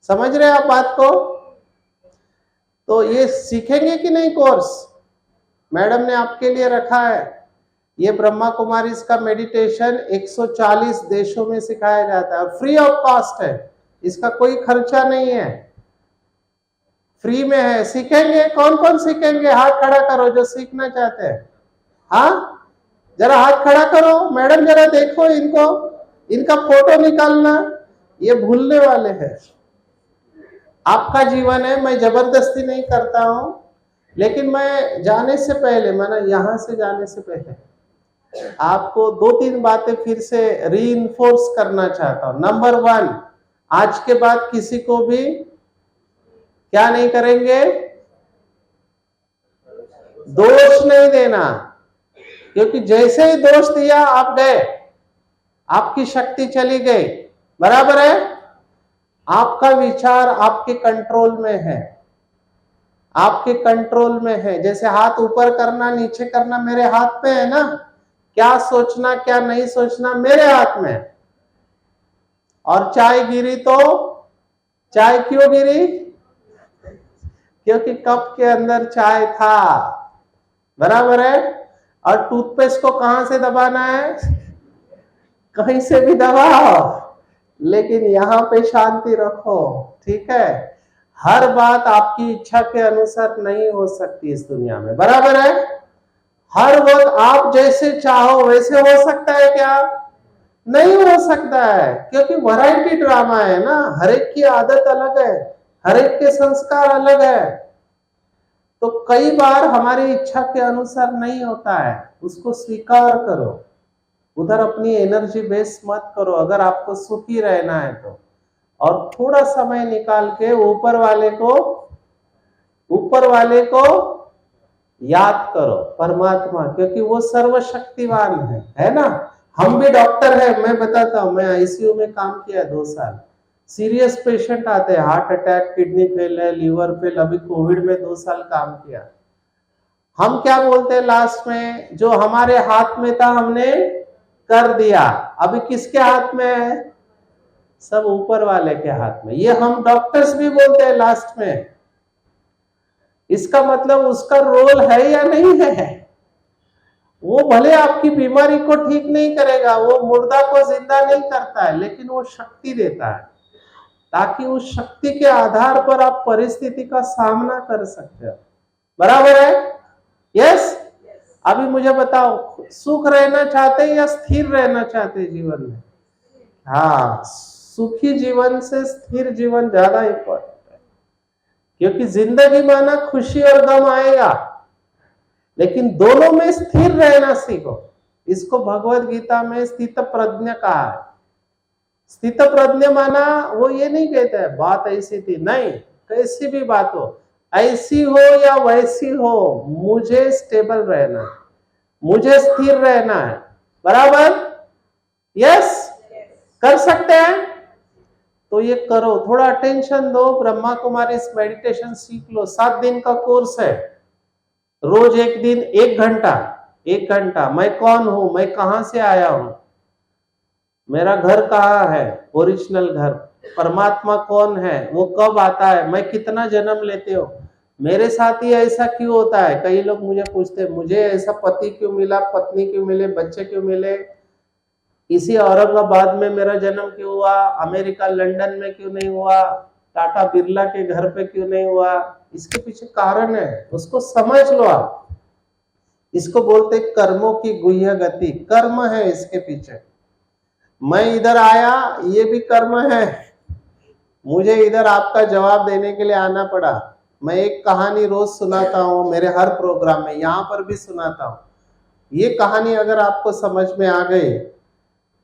समझ रहे हैं आप बात को? तो ये सीखेंगे कि नहीं कोर्स? मैडम ने आपके लिए रखा है। ये ब्रह्मा कुमारी का मेडिटेशन 140 देशों में सिखाया जाता है, फ्री ऑफ कॉस्ट है, इसका कोई खर्चा नहीं है, फ्री में है। सीखेंगे? कौन कौन सीखेंगे? हाथ खड़ा करो जो सीखना चाहते हैं। हाँ, जरा हाथ खड़ा करो। मैडम जरा देखो इनको, इनका फोटो निकालना। ये भूलने वाले हैं। आपका जीवन है, मैं जबरदस्ती नहीं करता हूं, लेकिन मैं जाने से पहले, मैंने यहां से जाने से पहले आपको 2-3 बातें फिर से रीइंफोर्स करना चाहता हूं। नंबर 1, आज के बाद किसी को भी क्या नहीं करेंगे? दोष नहीं देना, क्योंकि जैसे ही दोष दिया आप गए, आपकी शक्ति चली गई। बराबर है? आपका विचार आपके कंट्रोल में है, आपके कंट्रोल में है। जैसे हाथ ऊपर करना नीचे करना मेरे हाथ में है ना, क्या सोचना क्या नहीं सोचना मेरे हाथ में। और चाय गिरी तो चाय क्यों गिरी? क्योंकि कप के अंदर चाय था। बराबर है? और टूथपेस्ट को कहां से दबाना है? कहीं से भी दबाओ, लेकिन यहां पे शांति रखो। ठीक है? हर बात आपकी इच्छा के अनुसार नहीं हो सकती इस दुनिया में। बराबर है? हर वक्त आप जैसे चाहो वैसे हो सकता है क्या? नहीं हो सकता है, क्योंकि वैरायटी ड्रामा है ना, हर एक की आदत अलग है, हर एक के संस्कार अलग है। तो कई बार हमारी इच्छा के अनुसार नहीं होता है, उसको स्वीकार करो। उधर अपनी एनर्जी वेस्ट मत करो अगर आपको सुखी रहना है तो। और थोड़ा समय निकाल के ऊपर वाले को याद करो, परमात्मा, क्योंकि वो सर्वशक्तिवान है ना। हम भी डॉक्टर है, मैं बताता हूं, मैं आईसीयू में काम किया 2 साल। सीरियस पेशेंट आते हैं, हार्ट अटैक, किडनी फेल है, लीवर फेल, अभी कोविड में 2 साल काम किया। हम क्या बोलते हैं लास्ट में? जो हमारे हाथ में था हमने कर दिया, अभी किसके हाथ में है? सब ऊपर वाले के हाथ में। ये हम डॉक्टर्स भी बोलते हैं लास्ट में। इसका मतलब उसका रोल है या नहीं है? वो भले आपकी बीमारी को ठीक नहीं करेगा, वो मुर्दा को जिंदा नहीं करता है, लेकिन वो शक्ति देता है ताकि उस शक्ति के आधार पर आप परिस्थिति का सामना कर सकते हो। बराबर है? यस। अभी मुझे बताओ, सुख रहना चाहते हैं या स्थिर रहना चाहते हैं जीवन में? हाँ, सुखी जीवन से स्थिर जीवन ज्यादा इंपॉर्टेंट है, क्योंकि जिंदगी माना खुशी और गम आएगा, लेकिन दोनों में स्थिर रहना सीखो। इसको भगवत गीता में स्थित प्रज्ञ कहा है। स्थित प्रज्ञ माना वो ये नहीं कहता है बात ऐसी थी, नहीं, कैसी भी बात हो, ऐसी हो या वैसी हो, मुझे स्टेबल रहना है, मुझे स्थिर रहना है। बराबर? यस। कर सकते हैं तो ये करो, थोड़ा अटेंशन दो। ब्रह्मा कुमारी इस मेडिटेशन सीख लो, 7 दिन का कोर्स है। रोज एक दिन 1 घंटा मैं कौन हूं, मैं कहां से आया हूं, मेरा घर कहाँ है, ओरिजिनल घर, परमात्मा कौन है, वो कब आता है, मैं कितना जन्म लेते हो, मेरे साथ ही ऐसा क्यों होता है। कई लोग मुझे पूछते हैं मुझे ऐसा पति क्यों मिला, पत्नी क्यों मिले, बच्चे क्यों मिले, इसी औरंगाबाद में मेरा जन्म क्यों हुआ, अमेरिका लंदन में क्यों नहीं हुआ, टाटा बिरला के घर पे क्यों नहीं हुआ। इसके पीछे कारण है, उसको समझ लो आप। इसको बोलते कर्मों की गुह्य गति, कर्म है इसके पीछे। मैं इधर आया, ये भी कर्म है, मुझे इधर आपका जवाब देने के लिए आना पड़ा। मैं एक कहानी रोज सुनाता हूँ मेरे हर प्रोग्राम में, यहाँ पर भी सुनाता हूँ। ये कहानी अगर आपको समझ में आ गई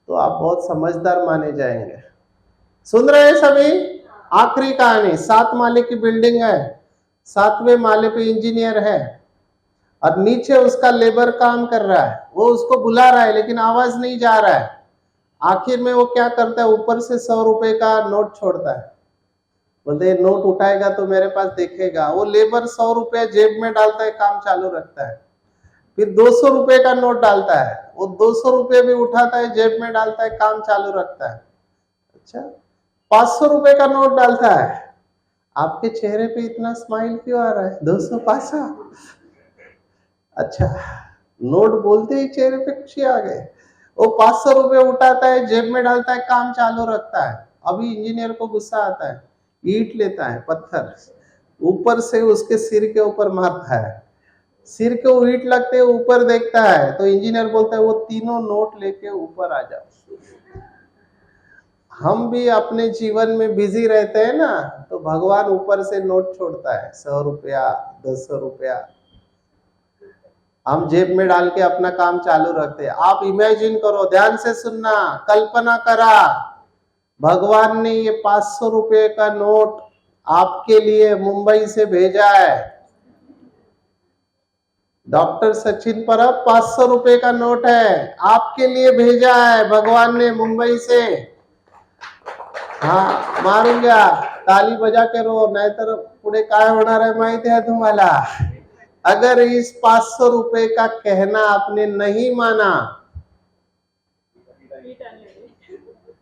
तो आप बहुत समझदार माने जाएंगे। सुन रहे हैं सभी? आखिरी कहानी, 7 माले की बिल्डिंग है, 7वें माले पे इंजीनियर है और नीचे उसका लेबर काम कर रहा है। वो उसको बुला रहा है लेकिन आवाज नहीं जा रहा है। आखिर में वो क्या करता है, ऊपर से 100 रुपए का नोट छोड़ता है। बोलते नोट उठाएगा तो मेरे पास देखेगा। वो लेबर 100 रुपया जेब में डालता है, काम चालू रखता है। फिर 200 रुपए का नोट डालता है, वो 200 रुपये भी उठाता है, जेब में डालता है, काम चालू रखता है। अच्छा, 500 रुपए का नोट डालता है। आपके चेहरे पे इतना स्माइल क्यों आ रहा है? 200 500। अच्छा, नोट बोलते ही चेहरे पे खुशी आ गई। वो 500 रुपये उठाता है, जेब में डालता है, काम चालू रखता है। अभी इंजीनियर को गुस्सा आता है, ईंट लेता है, पत्थर ऊपर से उसके सिर के ऊपर मारता है। सिर के ईंट लगते ऊपर देखता है तो इंजीनियर बोलता है वो तीनों नोट लेके ऊपर आ जाओ। हम भी अपने जीवन में बिजी रहते हैं ना, तो भगवान ऊपर से नोट छोड़ता है, 100 रुपया 200 रुपया, हम जेब में डाल के अपना काम चालू रखते हैं। आप इमेजिन करो, ध्यान से सुनना, कल्पना करा, भगवान ने ये 500 रुपये का नोट आपके लिए मुंबई से भेजा है। डॉक्टर सचिन परब 500 रुपये का नोट है, आपके लिए भेजा है भगवान ने मुंबई से। हाँ, मारूंगा, ताली बजा के रो, नाहीतर पुढे काय होणार आहे माहिती है तुम्हाला। अगर इस 500 रुपए का कहना आपने नहीं माना,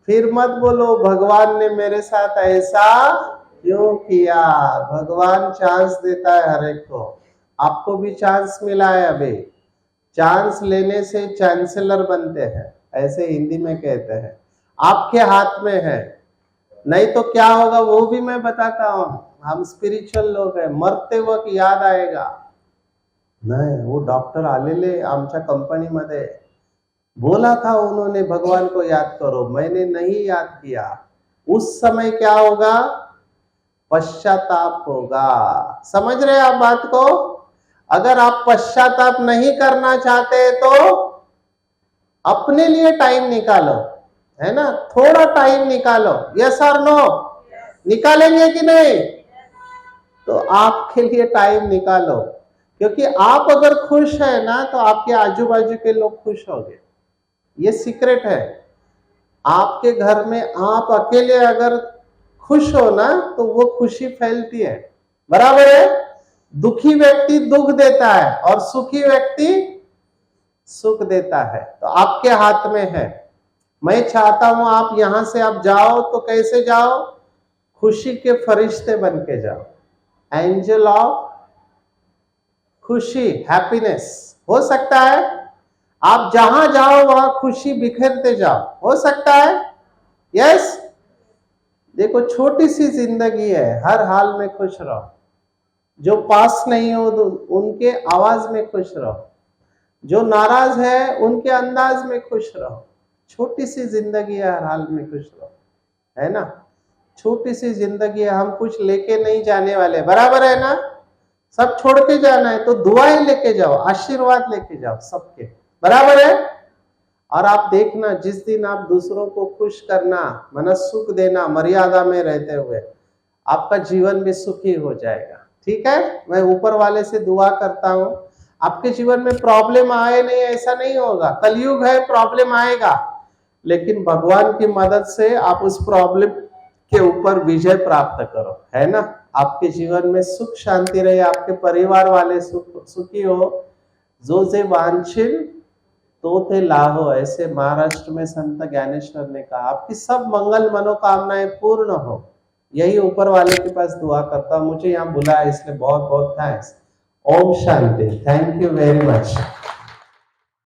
फिर मत बोलो भगवान ने मेरे साथ ऐसा क्यों किया। भगवान चांस देता है हर एक को, आपको भी चांस मिला है। अभी चांस लेने से चांसलर बनते हैं, ऐसे हिंदी में कहते हैं। आपके हाथ में है, नहीं तो क्या होगा वो भी मैं बताता हूँ। हम स्पिरिचुअल लोग हैं, मरते वक्त याद आएगा, नहीं वो डॉक्टर आलेले आमच्या कंपनीमध्ये, बोला था उन्होंने भगवान को याद करो, मैंने नहीं याद किया। उस समय क्या होगा? पश्चाताप होगा। समझ रहे आप बात को? अगर आप पश्चाताप नहीं करना चाहते तो अपने लिए टाइम निकालो, है ना, थोड़ा टाइम निकालो। यस और नो? निकालेंगे कि नहीं? तो आपके लिए टाइम निकालो, क्योंकि आप अगर खुश है ना तो आपके आजू बाजू के लोग खुश होंगे। ये सीक्रेट है। आपके घर में आप अकेले अगर खुश हो ना तो वो खुशी फैलती है। बराबर है? दुखी व्यक्ति दुख देता है और सुखी व्यक्ति सुख देता है। तो आपके हाथ में है। मैं चाहता हूं आप यहां से आप जाओ तो कैसे जाओ? खुशी के फरिश्ते बन के जाओ, एंजल ऑफ खुशी, हैप्पीनेस। हो सकता है आप जहां जाओ वहां खुशी बिखेरते जाओ, हो सकता है? यस। देखो छोटी सी जिंदगी है, हर हाल में खुश रहो। जो पास नहीं हो तो उनके आवाज में खुश रहो, जो नाराज है उनके अंदाज में खुश रहो। छोटी सी जिंदगी है, हर हाल में खुश रहो, है ना? छोटी सी जिंदगी है, हम कुछ लेके नहीं जाने वाले, बराबर है ना? सब छोड़ के जाना है तो दुआएं लेके जाओ, आशीर्वाद लेके जाओ सबके, बराबर है? और आप देखना, जिस दिन आप दूसरों को खुश करना, मन सुख देना, मर्यादा में रहते हुए, आपका जीवन भी सुखी हो जाएगा। ठीक है, मैं ऊपर वाले से दुआ करता हूं आपके जीवन में प्रॉब्लम आए नहीं, ऐसा नहीं होगा। कलयुग है, प्रॉब्लम आएगा, लेकिन भगवान की मदद से आप उस प्रॉब्लम के ऊपर विजय प्राप्त करो, है ना? आपके जीवन में सुख शांति रहे, आपके परिवार वाले सुखी हो। जो से वांछिल तो थे लाहो, ऐसे महाराष्ट्र में संत ज्ञानेश्वर ने कहा। आपकी सब मंगल मनोकामनाएं पूर्ण हो, यही ऊपर वाले के पास दुआ करता हूं। मुझे यहाँ बुलाया इसलिए बहुत बहुत थैंक्स। ओम शांति। Thank you very much.